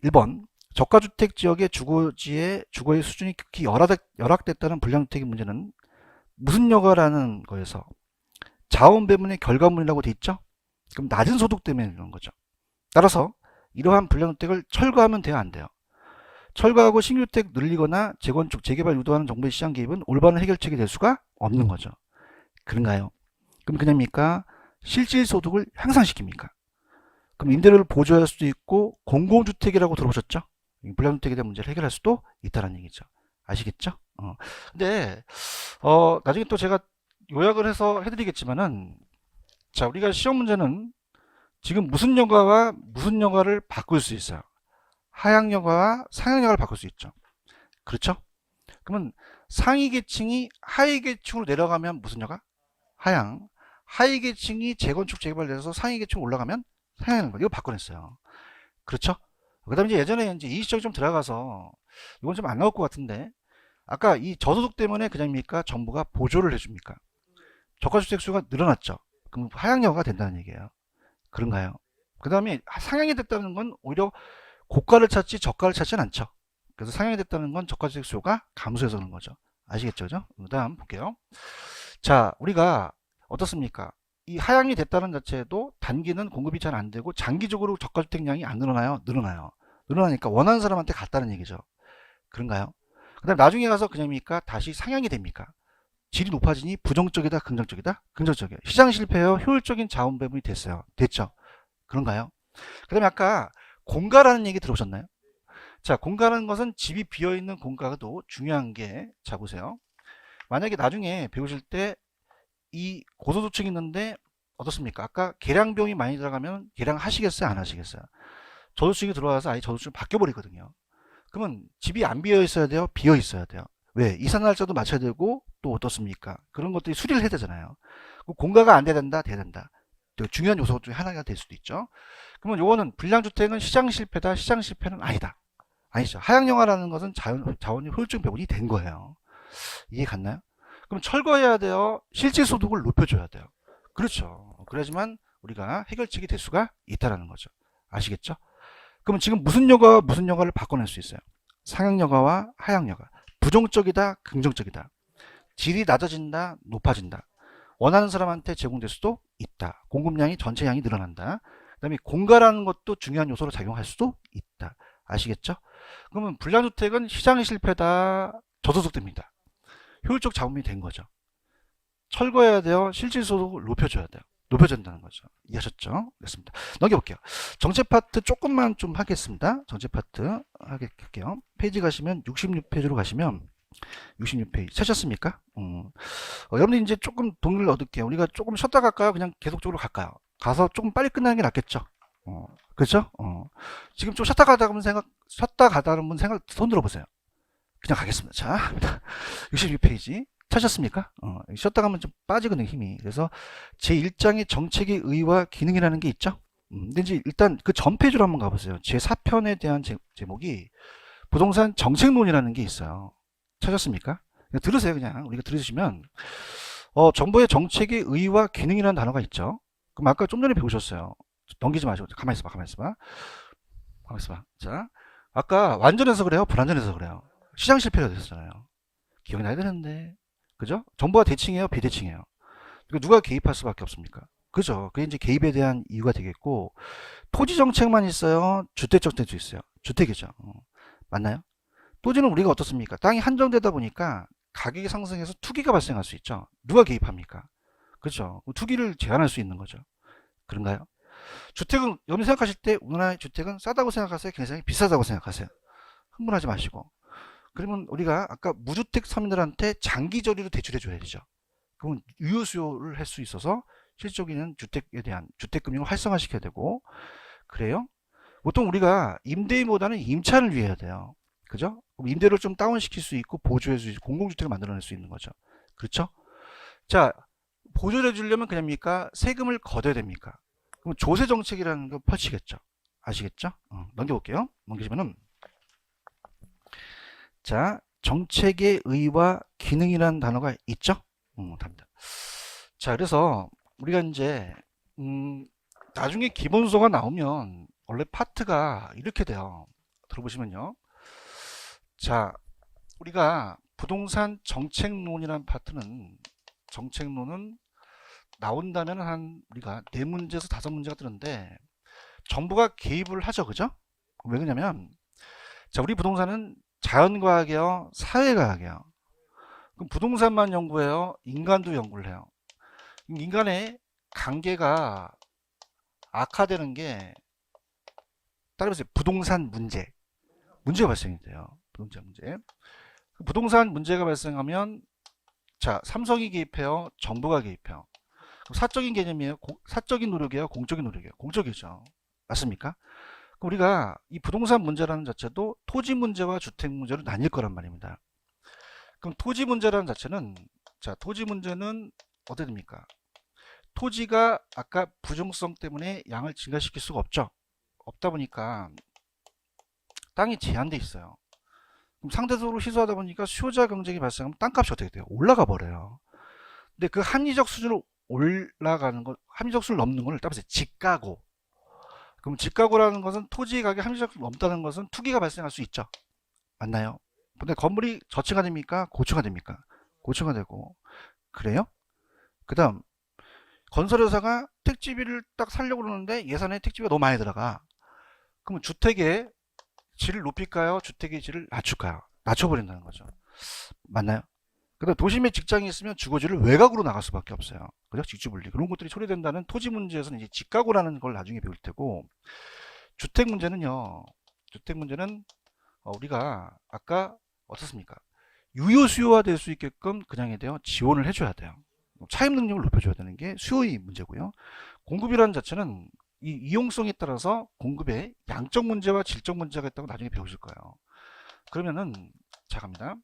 1번 저가주택 지역의 주거의 수준이 극히 열악됐다는 불량주택의 문제는 무슨 여가라는 거에서 자원배분의 결과물이라고 돼 있죠? 그럼 낮은 소득 때문에 그런 거죠. 따라서 이러한 불량주택을 철거하면 돼요? 안 돼요? 철거하고 신규주택 늘리거나 재건축, 재개발 유도하는 정부의 시장 개입은 올바른 해결책이 될 수가 없는 거죠. 그런가요? 그럼 그냥입니까? 실질소득을 향상시킵니까? 그럼 임대료를 보조할 수도 있고 공공주택이라고 들어보셨죠? 불량주택에 대한 문제를 해결할 수도 있다는 얘기죠. 아시겠죠? 근데 나중에 또 제가 요약을 해서 해드리겠지만은 자, 우리가 시험 문제는 지금 무슨 여가와 무슨 여가를 바꿀 수 있어요? 하향여가와 상향여가를 바꿀 수 있죠. 그렇죠? 그러면 상위 계층이 하위 계층으로 내려가면 무슨 여가? 하향. 하위 계층이 재건축 재개발돼서 상위 계층 올라가면 상향하는 거. 이거 바꿔냈어요. 그렇죠? 그 다음에 이제 예전에 이제 이시적이 좀 들어가서 이건 좀 안 나올 것 같은데 아까 이 저소득 때문에 그냥입니까? 정부가 보조를 해줍니까? 저가주택 수가 늘어났죠. 그럼 하향여가가 된다는 얘기예요. 그런가요? 그 다음에 상향이 됐다는 건 오히려 고가를 찾지 저가를 찾지는 않죠. 그래서 상향이 됐다는 건 저가주택 수요가 감소해서 그런 거죠. 아시겠죠? 그 다음 볼게요. 자, 우리가 어떻습니까? 이 하향이 됐다는 자체도 단기는 공급이 잘 안 되고 장기적으로 저가주택량이 안 늘어나요? 늘어나요. 늘어나니까 원하는 사람한테 갔다는 얘기죠. 그런가요? 그 다음 나중에 가서 그냥입니까? 다시 상향이 됩니까? 질이 높아지니 부정적이다, 긍정적이다? 긍정적이에요. 시장 실패요. 효율적인 자원 배분이 됐어요. 됐죠? 그런가요? 그 다음에 아까 공가라는 얘기 들어보셨나요? 자, 공가라는 것은 집이 비어있는 공가도 중요한 게, 자, 보세요. 만약에 나중에 배우실 때 이 고소득층이 있는데 어떻습니까? 아까 계량비용이 많이 들어가면 계량하시겠어요? 안 하시겠어요? 저소득층이 들어와서 아예 저소득층 바뀌어버리거든요. 그러면 집이 안 비어 있어야 돼요? 비어 있어야 돼요. 왜? 이사 날짜도 맞춰야 되고 또 어떻습니까? 그런 것들이 수리를 해야 되잖아요. 공가가 안 돼야 된다? 돼야 된다. 중요한 요소 중에 하나가 될 수도 있죠. 그러면 요거는 불량주택은 시장 실패다? 시장 실패는 아니다. 아니죠. 하향영화라는 것은 자원이 효율적 배분이 된 거예요. 이해 갔나요? 그럼 철거해야 돼요? 실질 소득을 높여줘야 돼요. 그렇죠. 그래야지만 우리가 해결책이 될 수가 있다는 거죠. 아시겠죠? 그럼 지금 무슨 여가를 바꿔낼 수 있어요? 상향여가와 하향여가. 부정적이다, 긍정적이다. 질이 낮아진다, 높아진다. 원하는 사람한테 제공될 수도 있다. 공급량이 전체 양이 늘어난다. 그 다음에 공가라는 것도 중요한 요소로 작용할 수도 있다. 아시겠죠? 그러면 불량주택은 시장의 실패다, 저소득됩니다. 효율적 자원이 된 거죠. 철거해야 돼요. 실질소득을 높여줘야 돼요. 높여준다는 거죠. 이해하셨죠? 됐습니다. 넘겨볼게요. 정책 파트 조금만 좀 하겠습니다. 정책 파트 할게요. 페이지 가시면 66페이지로 가시면 66페이지 찾으셨습니까? 여러분들 이제 조금 동의를 얻을게요. 우리가 조금 쉬었다 갈까요? 그냥 계속적으로 갈까요? 가서 조금 빨리 끝나는 게 낫겠죠? 그렇죠? 지금 좀 쉬었다 가다 가다는 분 손 들어보세요. 그냥 가겠습니다. 자, 66페이지 찾으셨습니까? 쉬었다 가면 좀 빠지거든요, 힘이. 그래서 제1장의 정책의 의의와 기능이라는 게 있죠. 근데 이제 일단 그 전 페이지로 한번 가보세요. 제4편에 대한 제목이 부동산 정책론이라는 게 있어요. 찾았습니까? 그냥 들으세요. 그냥 우리가 들으시면 정부의 정책의 의의와 기능이라는 단어가 있죠. 그럼 아까 좀 전에 배우셨어요. 넘기지 마시고 가만히 있어봐. 자, 아까 완전해서 그래요? 불완전해서 그래요? 시장 실패가 됐었잖아요. 기억이 나야 되는데, 그죠? 정부가 대칭이에요? 비대칭이에요? 누가 개입할 수밖에 없습니까? 그죠? 그게 이제 개입에 대한 이유가 되겠고, 토지 정책만 있어요? 주택 정책도 있어요. 주택이죠. 맞나요? 토지는 우리가 어떻습니까? 땅이 한정되다 보니까 가격이 상승해서 투기가 발생할 수 있죠. 누가 개입합니까? 그죠? 투기를 제한할 수 있는 거죠. 그런가요? 주택은 여러분 생각하실 때 우리나라의 주택은 싸다고 생각하세요? 굉장히 비싸다고 생각하세요? 흥분하지 마시고. 그러면 우리가 아까 무주택 서민들한테 장기저리로 대출해 줘야 되죠. 그러면 유효수요를 할 수 있어서 실질적인 주택에 대한 주택금융을 활성화시켜야 되고, 그래요? 보통 우리가 임대인보다는 임차를 위해야 돼요. 그죠? 그럼 임대료를 좀 다운시킬 수 있고 보조해 줄 수 있고 공공주택을 만들어낼 수 있는 거죠. 그렇죠? 자, 보조를 해주려면 그냥입니까? 세금을 걷어야 됩니까? 그럼 조세 정책이라는 거 펼치겠죠. 아시겠죠? 넘겨볼게요. 넘기시면은 자, 정책의 의의와 기능이라는 단어가 있죠? 답니다. 자, 그래서 우리가 이제 나중에 기본소가 나오면 원래 파트가 이렇게 돼요. 들어보시면요. 자, 우리가 부동산 정책론이라는 파트는 정책론은 나온다면 한 우리가 4문제에서 5문제가 뜨는데 정부가 개입을 하죠. 그죠? 왜 그러냐면 자, 우리 부동산은 자연과학이에요? 사회과학이에요? 그럼 부동산만 연구해요? 인간도 연구를 해요? 인간의 관계가 악화되는 게 따라서 부동산 문제가 발생이 돼요. 부동산 문제가 발생하면 자, 삼성이 개입해요? 정부가 개입해요? 사적인 개념이에요? 사적인 노력이에요? 공적인 노력이에요? 공적이죠. 맞습니까? 우리가 이 부동산 문제라는 자체도 토지 문제와 주택 문제로 나뉠 거란 말입니다. 그럼 토지 문제라는 자체는 자, 토지 문제는 어떻게 됩니까? 토지가 아까 부정성 때문에 양을 증가시킬 수가 없죠. 없다 보니까 땅이 제한돼 있어요. 그럼 상대적으로 희소하다 보니까 수요자 경쟁이 발생하면 땅값이 어떻게 돼요? 올라가 버려요. 근데 그 합리적 수준으로 올라가는 것, 합리적 수준을 넘는 걸 따라서 직가고. 그럼 직가고라는 것은 토지 가격 합리적 수준을 넘다는 것은 투기가 발생할 수 있죠. 맞나요? 근데 건물이 저층화 됩니까? 고층화 됩니까? 고층화 되고. 그래요? 그 다음 건설회사가 택지비를 딱 살려고 그러는데 예산에 택지비가 너무 많이 들어가. 그러면 주택의 질을 높일까요? 주택의 질을 낮출까요? 낮춰버린다는 거죠. 맞나요? 근데 도심에 직장이 있으면 주거지를 외곽으로 나갈 수밖에 없어요. 그죠? 직주분리. 그런 것들이 처리된다는 토지 문제에서는 이제 직가구라는 걸 나중에 배울 테고, 주택 문제는요. 주택 문제는 우리가 아까 어떻습니까? 유효 수요화 될 수 있게끔 그냥에 대해 지원을 해줘야 돼요. 차입 능력을 높여줘야 되는 게 수요의 문제고요. 공급이라는 자체는 이 이용성에 따라서 공급의 양적 문제와 질적 문제가 있다고 나중에 배우실 거예요. 그러면은 자 갑니다.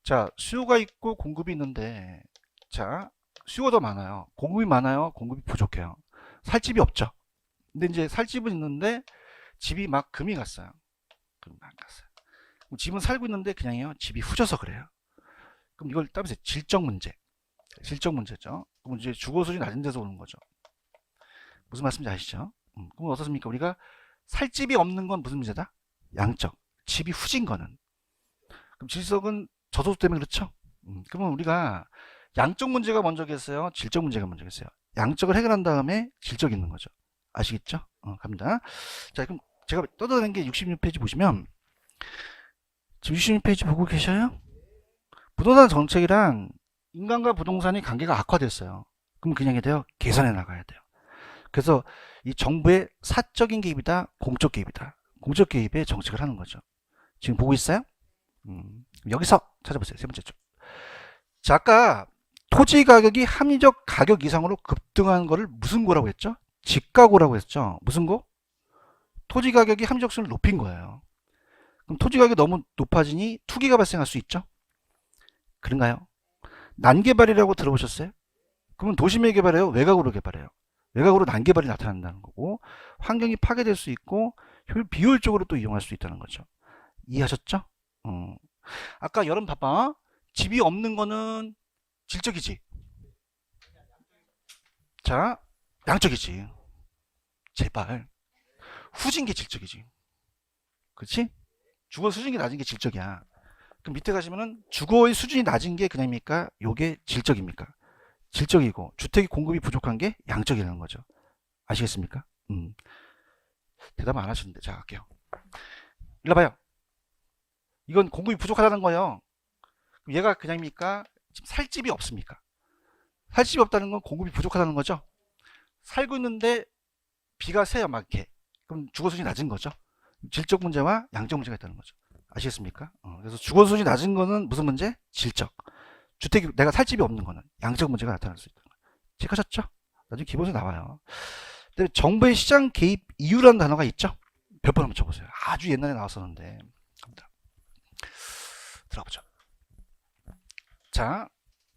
자 수요가 있고 공급이 있는데 자 수요가 더 많아요. 공급이 많아요. 공급이 부족해요. 살 집이 없죠. 근데 이제 살 집은 있는데 집이 막 금이 갔어요. 금이 막 갔어요. 그럼 집은 살고 있는데 그냥요 집이 후져서 그래요. 그럼 이걸 따면서 질적 문제. 질적 문제죠. 그럼 이제 주거 수준이 낮은 데서 오는 거죠. 무슨 말씀인지 아시죠? 그럼 어떻습니까? 우리가 살 집이 없는 건 무슨 문제다? 양적. 집이 후진 거는. 그럼 질적은 저소득 때문에 그렇죠? 그러면 우리가 양적 문제가 먼저겠어요? 질적 문제가 먼저겠어요? 양적을 해결한 다음에 질적이 있는 거죠. 아시겠죠? 갑니다. 자, 그럼 제가 떠드는 게 66페이지 보시면 지금 66페이지 보고 계셔요? 부동산 정책이란 인간과 부동산의 관계가 악화됐어요. 그럼 그냥 돼요? 개선해 나가야 돼요. 그래서 이 정부의 사적인 개입이다, 공적 개입이다. 공적 개입에 정책을 하는 거죠. 지금 보고 있어요? 여기서 찾아보세요. 세 번째 쪽. 자, 아까 토지 가격이 합리적 가격 이상으로 급등한 거를 무슨 고라고 했죠? 직가고라고 했죠. 무슨 고? 토지 가격이 합리적 수준을 높인 거예요. 그럼 토지 가격이 너무 높아지니 투기가 발생할 수 있죠? 그런가요? 난개발이라고 들어보셨어요? 그러면 도심에 개발해요? 외곽으로 개발해요? 외곽으로 난개발이 나타난다는 거고 환경이 파괴될 수 있고 비효율적으로 또 이용할 수 있다는 거죠. 이해하셨죠? 아까 여러분 봐봐. 집이 없는 거는 질적이지. 자, 양적이지. 제발. 후진 게 질적이지. 그렇지? 주거 수준이 낮은 게 질적이야. 그럼 밑에 가시면은 주거의 수준이 낮은 게 그냥입니까? 요게 질적입니까? 질적이고 주택이 공급이 부족한 게 양적이라는 거죠. 아시겠습니까? 대답 안 하시는데 자 갈게요. 일로 봐요. 이건 공급이 부족하다는 거예요. 그럼 얘가 그냥입니까? 지금 살 집이 없습니까? 살 집이 없다는 건 공급이 부족하다는 거죠. 살고 있는데 비가 새요 많게. 그럼 주거 수준이 낮은 거죠. 질적 문제와 양적 문제가 있다는 거죠. 아시겠습니까? 그래서 주거 수준이 낮은 거는 무슨 문제? 질적. 주택이 내가 살 집이 없는 거는 양적 문제가 나타날 수 있다는 거예요. 체크하셨죠? 나중에 기본에서 나와요. 근데 정부의 시장 개입 이유라는 단어가 있죠? 몇 번 한번 쳐보세요. 아주 옛날에 나왔었는데. 들어보죠. 자,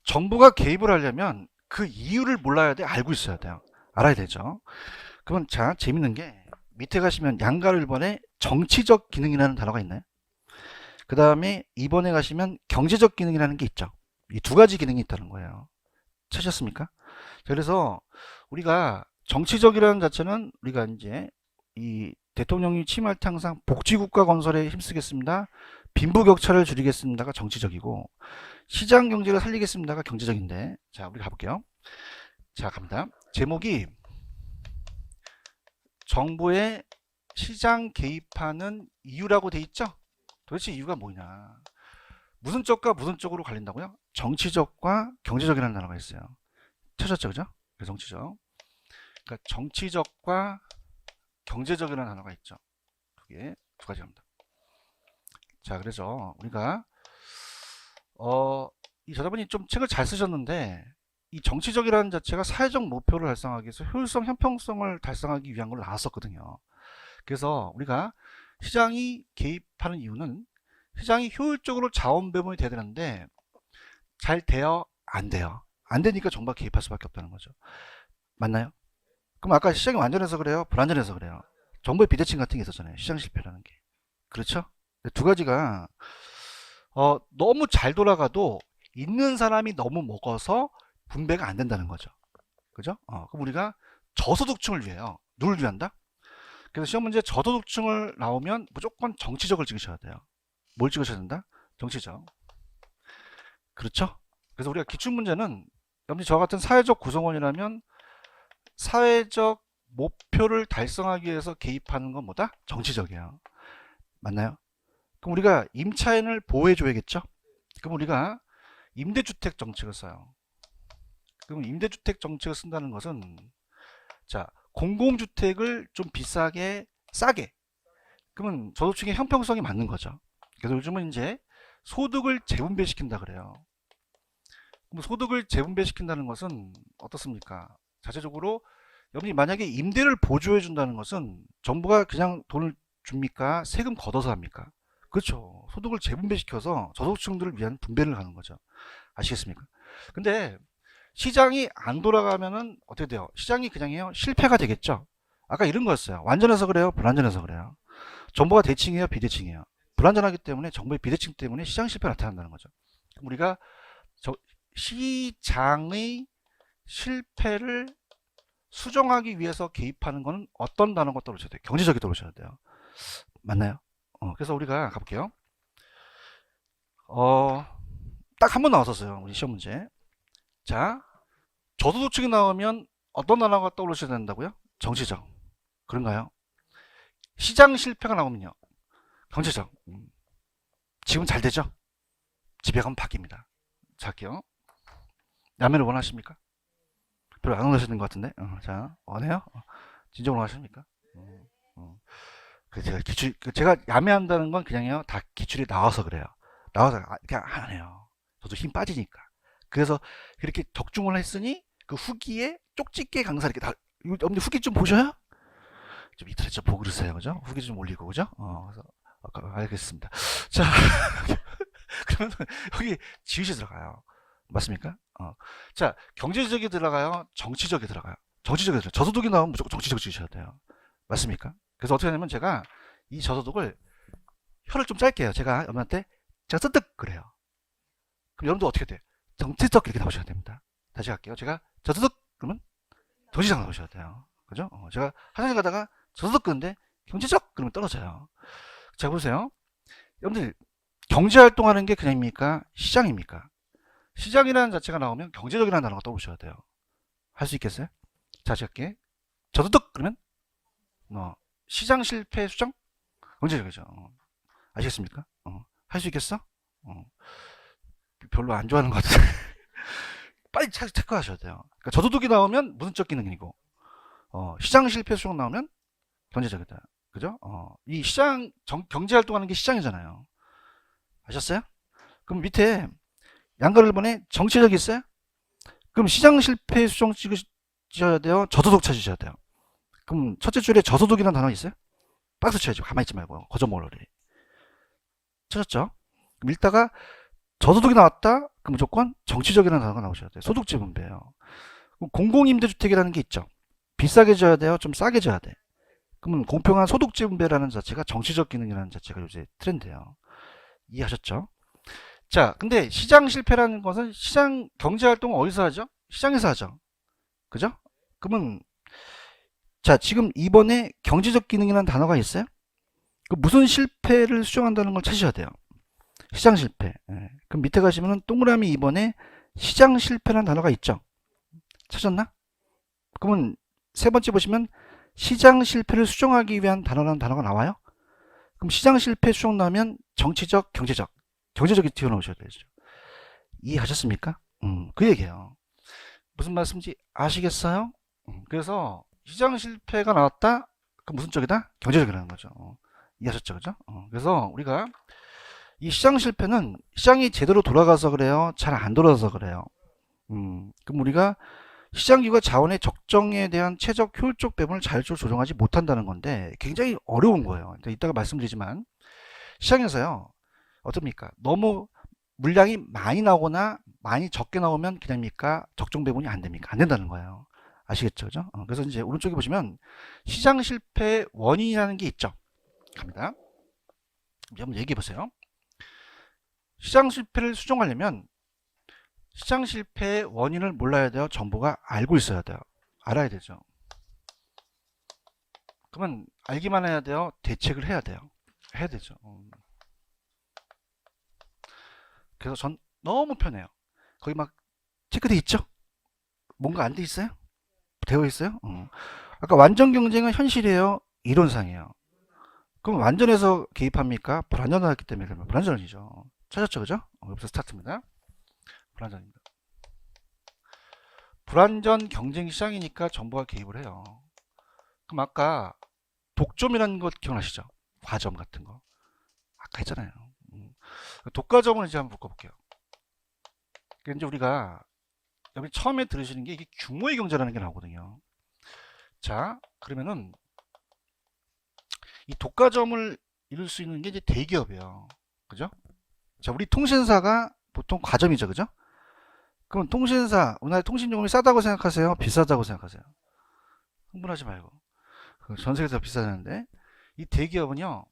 정부가 개입을 하려면 그 이유를 몰라야 돼? 알고 있어야 돼요. 알아야 되죠. 그러면 자, 재밌는 게 밑에 가시면 양가 1번에 정치적 기능이라는 단어가 있나요? 그 다음에 2번에 가시면 경제적 기능이라는 게 있죠. 이 두 가지 기능이 있다는 거예요. 찾으셨습니까? 그래서 우리가 정치적이라는 자체는 우리가 이제 이 대통령이 취임할 때 항상 복지국가 건설에 힘쓰겠습니다. 빈부격차를 줄이겠습니다가 정치적이고 시장 경제를 살리겠습니다가 경제적인데 자 우리 가볼게요. 자 갑니다. 제목이 정부의 시장 개입하는 이유라고 돼 있죠? 도대체 이유가 뭐냐? 무슨 쪽과 무슨 쪽으로 갈린다고요? 정치적과 경제적이라는 단어가 있어요. 찾았죠, 그죠? 정치적. 그러니까 정치적과 경제적이라는 단어가 있죠. 그게 두 가지입니다. 자, 그래서 우리가 이 저자분이 좀 책을 잘 쓰셨는데 이 정치적이라는 자체가 사회적 목표를 달성하기 위해서 효율성, 형평성을 달성하기 위한 걸로 나왔었거든요. 그래서 우리가 시장이 개입하는 이유는 시장이 효율적으로 자원 배분이 돼야 되는데 잘 돼요? 안 돼요? 안 되니까 정부가 개입할 수밖에 없다는 거죠. 맞나요? 그럼 아까 시장이 완전해서 그래요? 불완전해서 그래요? 정부의 비대칭 같은 게 있었잖아요. 시장 실패라는 게. 그렇죠? 두 가지가 너무 잘 돌아가도 있는 사람이 너무 먹어서 분배가 안 된다는 거죠. 그죠? 그럼 우리가 저소득층을 위해요. 누굴 위한다? 그래서 시험 문제 저소득층을 나오면 무조건 정치적을 찍으셔야 돼요. 뭘 찍으셔야 된다? 정치적. 그렇죠? 그래서 우리가 기출문제는 여러분이 저 같은 사회적 구성원이라면 사회적 목표를 달성하기 위해서 개입하는 건 뭐다? 정치적이야. 맞나요? 그럼 우리가 임차인을 보호해줘야겠죠? 그럼 우리가 임대주택 정책을 써요. 그럼 임대주택 정책을 쓴다는 것은, 자, 공공주택을 좀 비싸게, 싸게. 그러면 저소득층의 형평성이 맞는 거죠. 그래서 요즘은 이제 소득을 재분배시킨다 그래요. 그럼 소득을 재분배시킨다는 것은 어떻습니까? 자체적으로 여러분이 만약에 임대를 보조해 준다는 것은 정부가 그냥 돈을 줍니까? 세금 걷어서 합니까? 그렇죠. 소득을 재분배시켜서 저소득층들을 위한 분배를 하는 거죠. 아시겠습니까? 근데 시장이 안 돌아가면은 어떻게 돼요? 시장이 그냥요 실패가 되겠죠. 아까 이런 거였어요. 완전해서 그래요? 불완전해서 그래요? 정부가 대칭이에요? 비대칭이에요? 불완전하기 때문에 정부의 비대칭 때문에 시장 실패가 나타난다는 거죠. 그럼 우리가 시장의 실패를 수정하기 위해서 개입하는 것은 어떤 단어가 떠오르셔야 돼요? 경제적이 떠오르셔야 돼요. 맞나요? 그래서 우리가 가볼게요. 딱 한 번 나왔었어요. 우리 시험 문제. 자, 저소득층이 나오면 어떤 단어가 떠오르셔야 된다고요? 정치적. 그런가요? 시장 실패가 나오면요. 경제적. 지금 잘 되죠? 집에 가면 바뀝니다. 자, 할게요. 라면을 원하십니까? 별로 안 원하시는 것 같은데. 자, 원해요? 진짜 원하십니까? 제가 야매한다는 건 그냥요. 다 기출이 나와서 그래요. 나와서 그냥 안 해요. 저도 힘 빠지니까. 그래서 그렇게 적중을 했으니 그 후기에 쪽집게 강사 이렇게 다, 여러분들 후기 좀 보셔요? 좀 이틀에 좀 보고 그러세요. 그죠? 후기 좀 올리고, 그죠? 그래서, 알겠습니다. 자, 그러면 여기 지읒이 들어가요. 맞습니까? 자, 경제적이 들어가요? 정치적이 들어가요? 정치적이 들어가요. 저소득이 나오면 무조건 정치적 지으셔야 돼요. 맞습니까? 그래서 어떻게 하냐면 제가 이 저소득을 혀를 좀 짧게 해요. 제가 여러분한테 제가 쓰득 그래요. 그럼 여러분도 어떻게 돼? 정치적 이렇게 나오셔야 됩니다. 다시 할게요. 제가 저소득 그러면 정치적 나오셔야 돼요. 그죠? 제가 화장실 가다가 저소득 그런데 경제적 그러면 떨어져요. 자, 보세요. 여러분들 경제 활동하는 게 그냥입니까? 시장입니까? 시장이라는 자체가 나오면 경제적이라는 단어가 떠오르셔야 돼요. 할 수 있겠어요? 자, 제가 할게. 저소득 그러면 시장 실패 수정? 경제적이죠. 아시겠습니까? 할 수 있겠어? 별로 안 좋아하는 것 같아요. 빨리 체크하셔야 돼요. 그러니까 저소득이 나오면 무슨적 기능이고, 시장 실패 수정 나오면 경제적이다. 그죠? 이 시장, 경제 활동하는 게 시장이잖아요. 아셨어요? 그럼 밑에 양가 1번에 정치적 있어요? 그럼 시장 실패 수정 찍으셔야 돼요? 저소득 찾으셔야 돼요. 그럼 첫째 줄에 저소득이라는 단어 있어요? 박스 쳐야죠. 가만히 있지 말고. 거저먹으래. 찾았죠? 그럼 읽다가 저소득이 나왔다? 그럼 무조건 정치적이라는 단어가 나오셔야 돼요. 소득재 분배예요. 공공임대주택이라는 게 있죠. 비싸게 져야 돼요? 좀 싸게 져야 돼? 그러면 공평한 소득재 분배라는 자체가 정치적 기능이라는 자체가 요새 트렌드예요. 이해하셨죠? 자, 근데 시장 실패라는 것은 시장 경제활동은 어디서 하죠? 시장에서 하죠. 그죠? 그러면 자, 지금 이번에 경제적 기능이라는 단어가 있어요? 그 무슨 실패를 수정한다는 걸 찾으셔야 돼요. 시장 실패. 예. 그럼 밑에 가시면은 동그라미 2번에 시장 실패라는 단어가 있죠. 찾았나? 그러면 세 번째 보시면 시장 실패를 수정하기 위한 단어라는 단어가 나와요. 그럼 시장 실패 수정 나오면 정치적, 경제적이 튀어나오셔야 되죠. 이해하셨습니까? 그 얘기예요. 무슨 말씀인지 아시겠어요? 그래서 시장 실패가 나왔다? 그럼 무슨 쪽이다? 경제적이라는 거죠. 이해하셨죠? 그죠? 그래서 우리가 이 시장 실패는 시장이 제대로 돌아가서 그래요? 잘 안 돌아서 그래요? 그럼 우리가 시장기관 자원의 적정에 대한 최적 효율적 배분을 잘 조정하지 못한다는 건데 굉장히 어려운 거예요. 이따가 말씀드리지만 시장에서요. 어떻습니까? 너무 물량이 많이 나오거나 많이 적게 나오면 그냥입니까? 적정 배분이 안 됩니까? 안 된다는 거예요. 아시겠죠? 그죠? 그래서 이제 오른쪽에 보시면 시장 실패 원인이라는 게 있죠. 갑니다. 이제 한번 얘기해 보세요. 시장 실패를 수정하려면 시장 실패의 원인을 몰라야 돼요? 정부가 알고 있어야 돼요? 알아야 되죠. 그러면 알기만 해야 돼요? 대책을 해야 돼요? 해야 되죠. 그래서 전 너무 편해요. 거기 막 체크돼 있죠? 뭔가 안 돼 있어요? 되어 있어요? 아까 완전 경쟁은 현실이에요? 이론상이에요? 그럼 완전해서 개입합니까? 불완전하기 때문에 그러면 불완전이죠. 찾았죠, 그죠? 여기서 스타트입니다. 불완전입니다. 불완전 경쟁 시장이니까 정부가 개입을 해요. 그럼 아까 독점이라는 것 기억나시죠? 과점 같은 거. 아까 했잖아요. 독과점을 이제 한번 묶어볼게요. 이제 우리가 여기 처음에 들으시는 게 이게 규모의 경제라는 게 나오거든요. 자, 그러면은 이 독과점을 이룰 수 있는 게 이제 대기업이에요. 그죠? 자, 우리 통신사가 보통 과점이죠. 그죠? 그럼 통신사, 우리나라 통신요금이 싸다고 생각하세요? 비싸다고 생각하세요? 흥분하지 말고. 전 세계에서 비싸다는데, 이 대기업은요,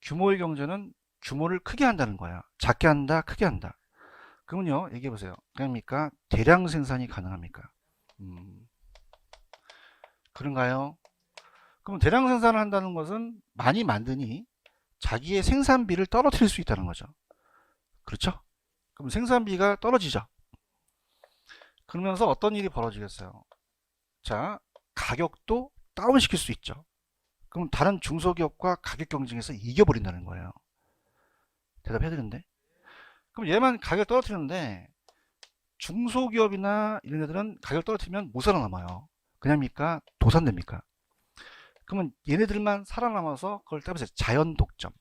규모의 경제는 규모를 크게 한다는 거야. 작게 한다, 크게 한다. 그러면요, 얘기해 보세요. 그럽니까? 대량 생산이 가능합니까? 그런가요? 그럼 대량 생산을 한다는 것은 많이 만드니 자기의 생산비를 떨어뜨릴 수 있다는 거죠. 그렇죠? 그럼 생산비가 떨어지죠. 그러면서 어떤 일이 벌어지겠어요? 자, 가격도 다운시킬 수 있죠. 그럼 다른 중소기업과 가격 경쟁에서 이겨버린다는 거예요. 대답해야 되는데. 그럼 얘만 가격 떨어뜨리는데 중소기업이나 이런 애들은 가격 떨어뜨리면 못 살아남아요. 그냥입니까? 도산됩니까? 그러면 얘네들만 살아남아서 그걸 따라서 자연 독점.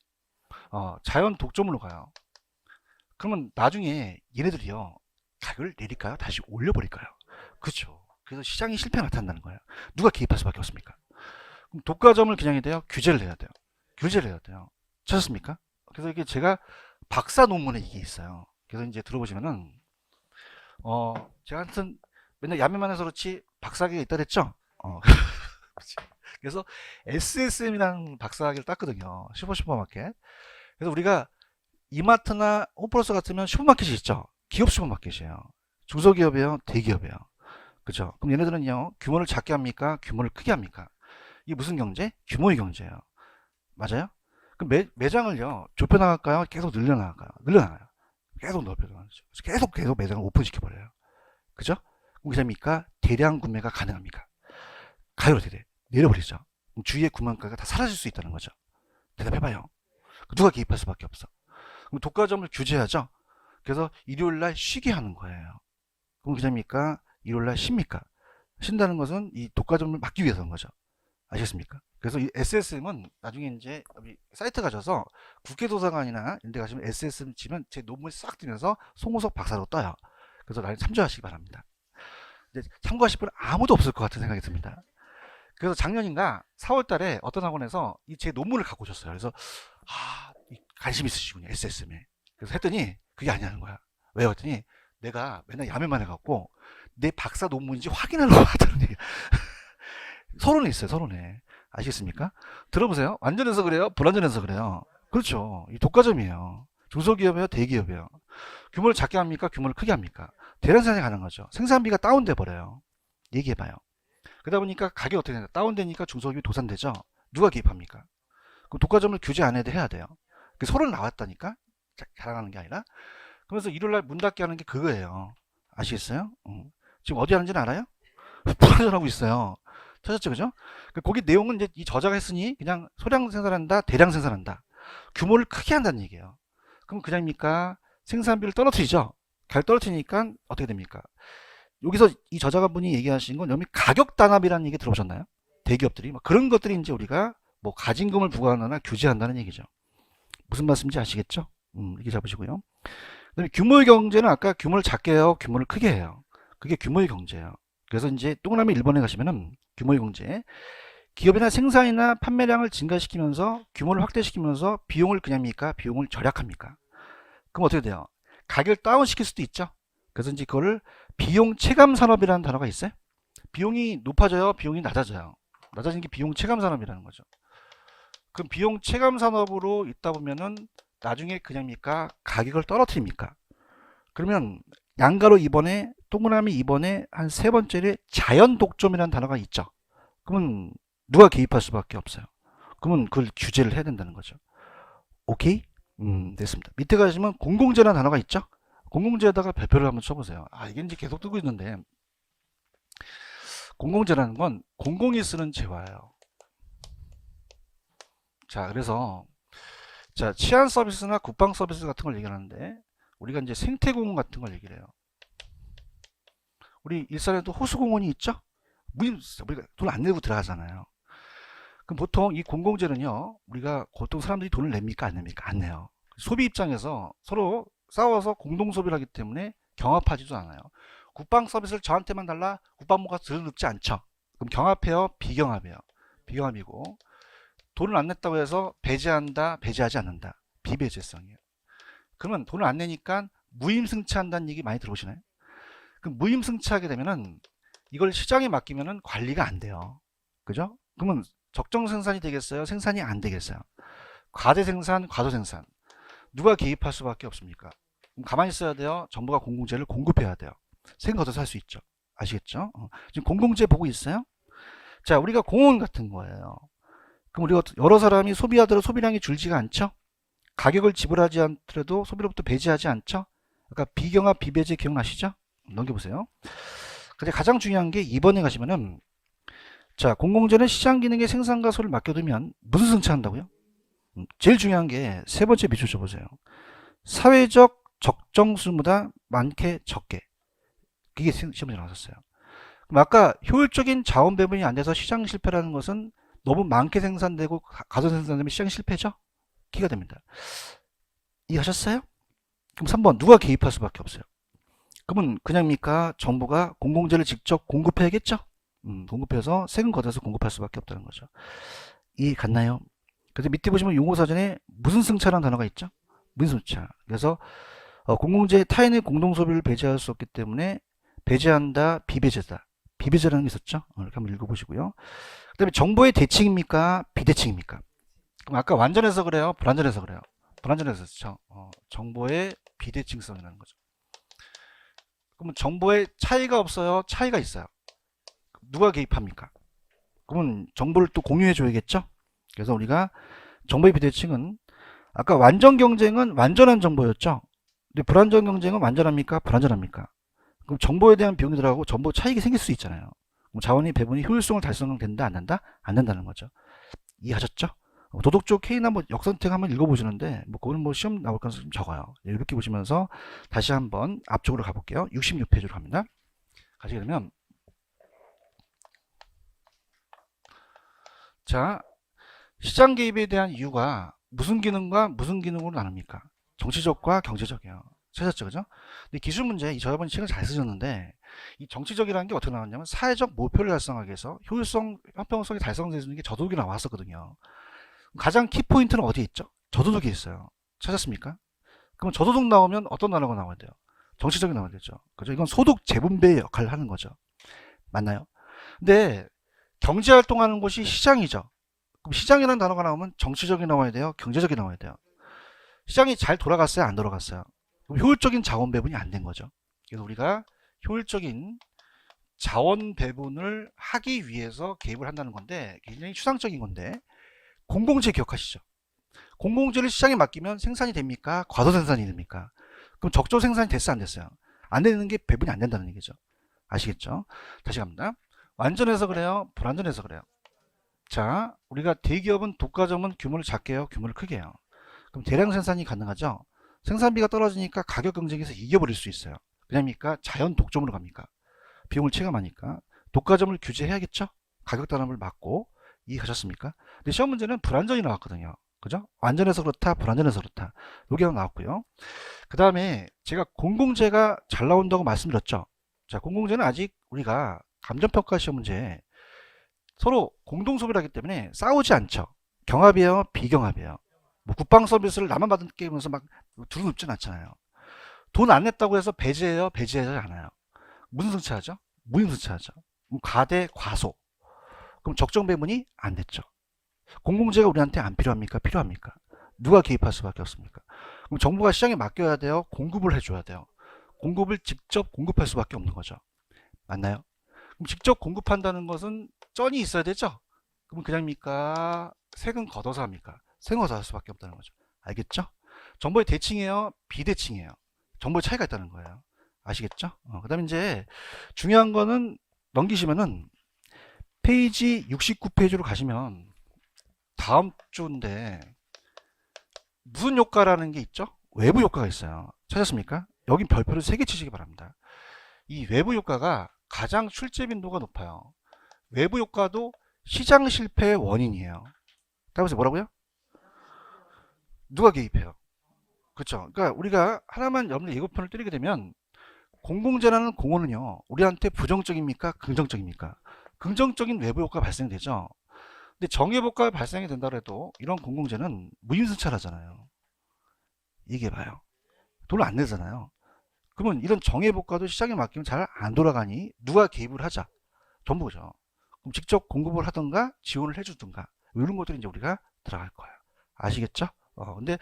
자연 독점으로 가요. 그러면 나중에 얘네들이요. 가격을 내릴까요? 다시 올려버릴까요? 그렇죠. 그래서 시장이 실패가 나타난다는 거예요. 누가 개입할 수밖에 없습니까? 그럼 독과점을 그냥 해야 돼요? 규제를 해야 돼요? 규제를 해야 돼요. 찾았습니까? 그래서 이게 제가 박사 논문에 이게 있어요. 그래서 이제 들어보시면은 제가 하여튼 맨날 야매만 해서 그렇지 박사학위가 있다 그랬죠? 그래서 SSM이라는 박사학위를 땄거든요. 슈퍼마켓. 그래서 우리가 이마트나 홈플러스 같으면 슈퍼마켓이 있죠. 기업 슈퍼마켓이에요. 중소기업이에요, 대기업이에요. 그죠? 그럼 얘네들은요, 규모를 작게 합니까? 규모를 크게 합니까? 이게 무슨 경제? 규모의 경제예요. 맞아요? 그럼 매장을요, 좁혀나갈까요? 계속 늘려나갈까요? 늘려나가요. 계속 넓혀나가죠. 계속 매장을 오픈시켜버려요. 그죠? 그럼 그럽니까? 대량 구매가 가능합니까? 가요, 어떻게 내려버리죠. 그럼 주위의 구매가가 다 사라질 수 있다는 거죠. 대답해봐요. 누가 개입할 수밖에 없어. 그럼 독과점을 규제하죠. 그래서 일요일날 쉬게 하는 거예요. 그럼 그냥입니까? 일요일날 쉽니까? 쉰다는 것은 이 독과점을 막기 위해서인 거죠. 아시겠습니까? 그래서 이 SSM은 나중에 이제 사이트 가셔서 국회도서관이나 이런 데 가시면 SSM 치면 제 논문이 싹 뜨면서 송우석 박사로 떠요. 그래서 나중에 참조하시기 바랍니다. 이제 참고하실 분은 아무도 없을 것 같은 생각이 듭니다. 그래서 작년인가 4월 달에 어떤 학원에서 이 제 논문을 갖고 오셨어요. 그래서 관심 있으시군요. SSM에. 그래서 했더니 그게 아니라는 거야. 왜 했더니 내가 맨날 야매만 해갖고 내 박사 논문인지 확인하려고 하더니 서론에 있어요. 서론에. 아시겠습니까? 들어보세요. 완전해서 그래요? 불완전해서 그래요? 그렇죠. 이 독과점이에요. 중소기업이에요? 대기업이에요? 규모를 작게 합니까? 규모를 크게 합니까? 대량생산이 가능한 거죠. 생산비가 다운돼 버려요. 얘기해봐요. 그러다 보니까 가격이 어떻게 되냐? 다운되니까 중소기업이 도산되죠. 누가 개입합니까? 그럼 독과점을 규제 안 해도 해야 돼요. 그 서론 나왔다니까? 자랑하는 게 아니라. 그러면서 일요일날 문 닫게 하는 게 그거예요. 아시겠어요? 지금 어디 하는지는 알아요? 불안전하고 있어요. 찾았죠, 그죠? 거기 내용은 이제 이 저자가 했으니 그냥 소량 생산한다, 대량 생산한다. 규모를 크게 한다는 얘기예요. 그럼 그냥입니까? 생산비를 떨어뜨리죠. 가격 떨어뜨리니까 어떻게 됩니까? 여기서 이 저자가 분이 얘기하신 건 여기 가격 단합이라는 얘기 들어보셨나요? 대기업들이 그런 것들이 이제 우리가 뭐 가진금을 부과하거나 규제한다는 얘기죠. 무슨 말씀인지 아시겠죠? 이렇게 잡으시고요. 그다음에 규모의 경제는 아까 규모를 작게 해요, 규모를 크게 해요. 그게 규모의 경제예요. 그래서 이제 동남아 일본에 가시면은 규모의 경제, 기업이나 생산이나 판매량을 증가시키면서 규모를 확대시키면서 비용을 그냥입니까? 비용을 절약합니까? 그럼 어떻게 돼요? 가격을 다운시킬 수도 있죠. 그래서 이제 그거를 비용 체감 산업이라는 단어가 있어요. 비용이 높아져요, 비용이 낮아져요. 낮아지는 게 비용 체감 산업이라는 거죠. 그럼 비용 체감 산업으로 있다 보면은 나중에 그냥입니까? 가격을 떨어뜨립니까? 그러면 양가로 이번에 동그라미 이번에 한 세 번째에 자연 독점이라는 단어가 있죠. 그러면 누가 개입할 수밖에 없어요. 그러면 그걸 규제를 해야 된다는 거죠. 오케이? 됐습니다. 밑에 가시면 공공재라는 단어가 있죠. 공공재에다가 별표를 한번 쳐보세요. 이게 이제 계속 뜨고 있는데 공공재라는 건 공공이 쓰는 재화예요. 자, 그래서 자, 치안 서비스나 국방 서비스 같은 걸 얘기하는데 우리가 이제 생태공원 같은 걸 얘기를 해요. 우리 일산에도 호수공원이 있죠? 우리가 돈 안 내고 들어가잖아요. 그럼 보통 이 공공재는요, 우리가 보통 사람들이 돈을 냅니까? 안 냅니까? 안 내요. 소비 입장에서 서로 싸워서 공동 소비를 하기 때문에 경합하지도 않아요. 국방 서비스를 저한테만 달라 국방부가 들어눕지 않죠. 그럼 경합해요? 비경합이에요. 비경합이고, 돈을 안 냈다고 해서 배제한다, 배제하지 않는다. 비배제성이에요. 그러면 돈을 안 내니까 무임승차한다는 얘기 많이 들어보시나요? 그럼 무임승차하게 되면은 이걸 시장에 맡기면은 관리가 안 돼요. 그죠? 그러면 적정 생산이 되겠어요? 생산이 안 되겠어요? 과대 생산, 과도 생산. 누가 개입할 수밖에 없습니까? 그럼 가만히 있어야 돼요. 정부가 공공재를 공급해야 돼요. 세금 걷어서 할 수 있죠. 아시겠죠? 지금 공공재 보고 있어요? 자, 우리가 공원 같은 거예요. 그럼 우리가 여러 사람이 소비하더라도 소비량이 줄지가 않죠? 가격을 지불하지 않더라도 소비로부터 배제하지 않죠? 아까 비경합, 비배제 기억나시죠? 넘겨보세요. 근데 가장 중요한 게 2번에 가시면은 자, 공공재는 시장 기능에 생산과 소를 맡겨두면 무슨 승차한다고요? 제일 중요한 게 세 번째 밑줄 쳐보세요. 사회적 적정수보다 많게 적게. 그게 시험에 나왔었어요. 그럼 아까 효율적인 자원 배분이 안 돼서 시장 실패라는 것은 너무 많게 생산되고 과도 생산되면 시장 실패죠? 기가 됩니다. 이해하셨어요? 그럼 3번 누가 개입할 수밖에 없어요. 그러면 그냥입니까? 정부가 공공재를 직접 공급해야겠죠? 공급해서 세금 걷어서 공급할 수밖에 없다는 거죠. 이해 갔나요? 그래서 밑에 보시면 용어사전에 무슨 승차라는 단어가 있죠? 무슨 승차. 그래서 공공재 타인의 공동소비를 배제할 수 없기 때문에 배제한다, 비배제다. 비배제라는 게 있었죠? 이렇게 한번 읽어보시고요. 그 다음에 정보의 대칭입니까? 비대칭입니까? 그럼 아까 완전해서 그래요? 불완전해서 그래요? 불완전해서 그렇죠? 정보의 비대칭성이라는 거죠. 그러면 정보의 차이가 없어요? 차이가 있어요. 누가 개입합니까? 그러면 정보를 또 공유해 줘야겠죠? 그래서 우리가 정보의 비대칭은 아까 완전 경쟁은 완전한 정보였죠? 근데 불완전 경쟁은 완전합니까? 불완전합니까? 그럼 정보에 대한 비용이 들어가고 정보 차익이 생길 수 있잖아요. 그럼 자원의 배분이 효율성을 달성된다? 안 된다? 안 된다는 거죠. 이해하셨죠? 도덕적 K나 뭐 역선택 한번 읽어보시는데 뭐 그거는 뭐 시험 나올 가능성이 좀 적어요. 이렇게 보시면서 다시 한번 앞쪽으로 가볼게요. 66페이지로 갑니다. 가시게 되면 자, 시장 개입에 대한 이유가 무슨 기능과 무슨 기능으로 나눕니까? 정치적과 경제적이에요. 찾았죠, 그죠? 근데 기술 문제, 저번 책을 잘 쓰셨는데, 이 정치적이라는 게 어떻게 나왔냐면, 사회적 목표를 달성하기 위해서 효율성, 형평성이 달성되는 게 저도둑이 나왔었거든요. 가장 키포인트는 어디에 있죠? 저도둑이 있어요. 찾았습니까? 그럼 저도둑 나오면 어떤 단어가 나와야 돼요? 정치적이 나와야 되죠. 그죠? 이건 소득 재분배 역할을 하는 거죠. 맞나요? 근데 경제활동하는 곳이 시장이죠. 그럼 시장이라는 단어가 나오면 정치적이 나와야 돼요? 경제적이 나와야 돼요? 시장이 잘 돌아갔어요? 안 돌아갔어요? 그럼 효율적인 자원 배분이 안 된 거죠. 그래서 우리가 효율적인 자원 배분을 하기 위해서 개입을 한다는 건데 굉장히 추상적인 건데 공공재 기억하시죠? 공공재를 시장에 맡기면 생산이 됩니까? 과도 생산이 됩니까? 그럼 적정 생산이 됐어요? 안 됐어요? 안 되는 게 배분이 안 된다는 얘기죠. 아시겠죠? 다시 갑니다. 완전해서 그래요? 불완전해서 그래요? 자, 우리가 대기업은 독과점은 규모를 작게 해요? 규모를 크게 해요? 그럼 대량 생산이 가능하죠? 생산비가 떨어지니까 가격 경쟁에서 이겨버릴 수 있어요. 그냥입니까? 자연 독점으로 갑니까? 비용을 체감하니까 독과점을 규제해야겠죠? 가격 단합을 막고. 이해하셨습니까? 근데 시험 문제는 불완전이 나왔거든요. 그죠? 완전해서 그렇다, 불완전해서 그렇다. 여기 하나 나왔고요. 그 다음에 제가 공공재가 잘 나온다고 말씀드렸죠. 자, 공공재는 아직 우리가 감정평가 시험 문제 서로 공동소비를 하기 때문에 싸우지 않죠. 경합이에요, 비경합이에요. 뭐 국방 서비스를 나만 받은 게임에서 막 두루눕진 않잖아요. 돈 안 냈다고 해서 배제해요, 배제하지 않아요. 무슨 승차하죠? 무임승차하죠. 과대, 과소. 그럼 적정 배분이 안 됐죠. 공공재가 우리한테 안 필요합니까? 필요합니까? 누가 개입할 수밖에 없습니까? 그럼 정부가 시장에 맡겨야 돼요? 공급을 해줘야 돼요? 공급을 직접 공급할 수밖에 없는 거죠. 맞나요? 그럼 직접 공급한다는 것은 쩐이 있어야 되죠? 그럼 그냥입니까? 세금 걷어서 합니까? 세금 걷어서 할 수밖에 없다는 거죠. 알겠죠? 정보의 대칭이에요? 비대칭이에요? 정보의 차이가 있다는 거예요. 아시겠죠? 그 다음에 이제 중요한 거는 넘기시면은 페이지 69페이지로 가시면 다음 주인데 무슨 효과라는 게 있죠? 외부 효과가 있어요. 찾았습니까? 여기 별표를 3개 치시기 바랍니다. 이 외부 효과가 가장 출제 빈도가 높아요. 외부 효과도 시장 실패의 원인이에요. 따라서 뭐라고요? 누가 개입해요? 그렇죠. 그러니까 우리가 하나만 염려 예고편을 때리게 되면 공공재라는 공헌은요, 우리한테 부정적입니까? 긍정적입니까? 긍정적인 외부 효과가 발생되죠. 근데 정예복과 발생이 된다 해도 이런 공공재는 무임승차하잖아요. 얘기해봐요. 돈을 안 내잖아요. 그러면 이런 정예복과도 시장에 맡기면 잘 안 돌아가니 누가 개입을 하자? 정부죠. 그럼 직접 공급을 하던가 지원을 해주던가 이런 것들이 이제 우리가 들어갈 거예요. 아시겠죠? 근데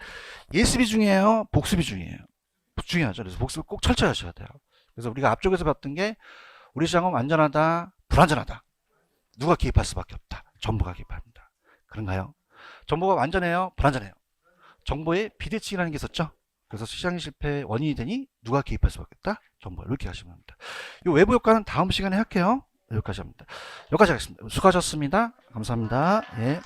예습이 중요해요? 복습이 중요해요? 중요하죠. 그래서 복습을 꼭 철저히 하셔야 돼요. 그래서 우리가 앞쪽에서 봤던 게 우리 시장은 안전하다, 불안전하다. 누가 개입할 수밖에 없다. 정부가 개입합니다. 그런가요? 정부가 완전해요? 불안전해요? 정보의 비대칭이라는 게 있었죠. 그래서 시장 실패의 원인이 되니 누가 개입할 수밖에 없다. 정부. 이렇게 하시면 됩니다. 이 외부 효과는 다음 시간에 할게요. 여기까지 합니다. 여기까지 하겠습니다. 수고하셨습니다. 감사합니다. 예.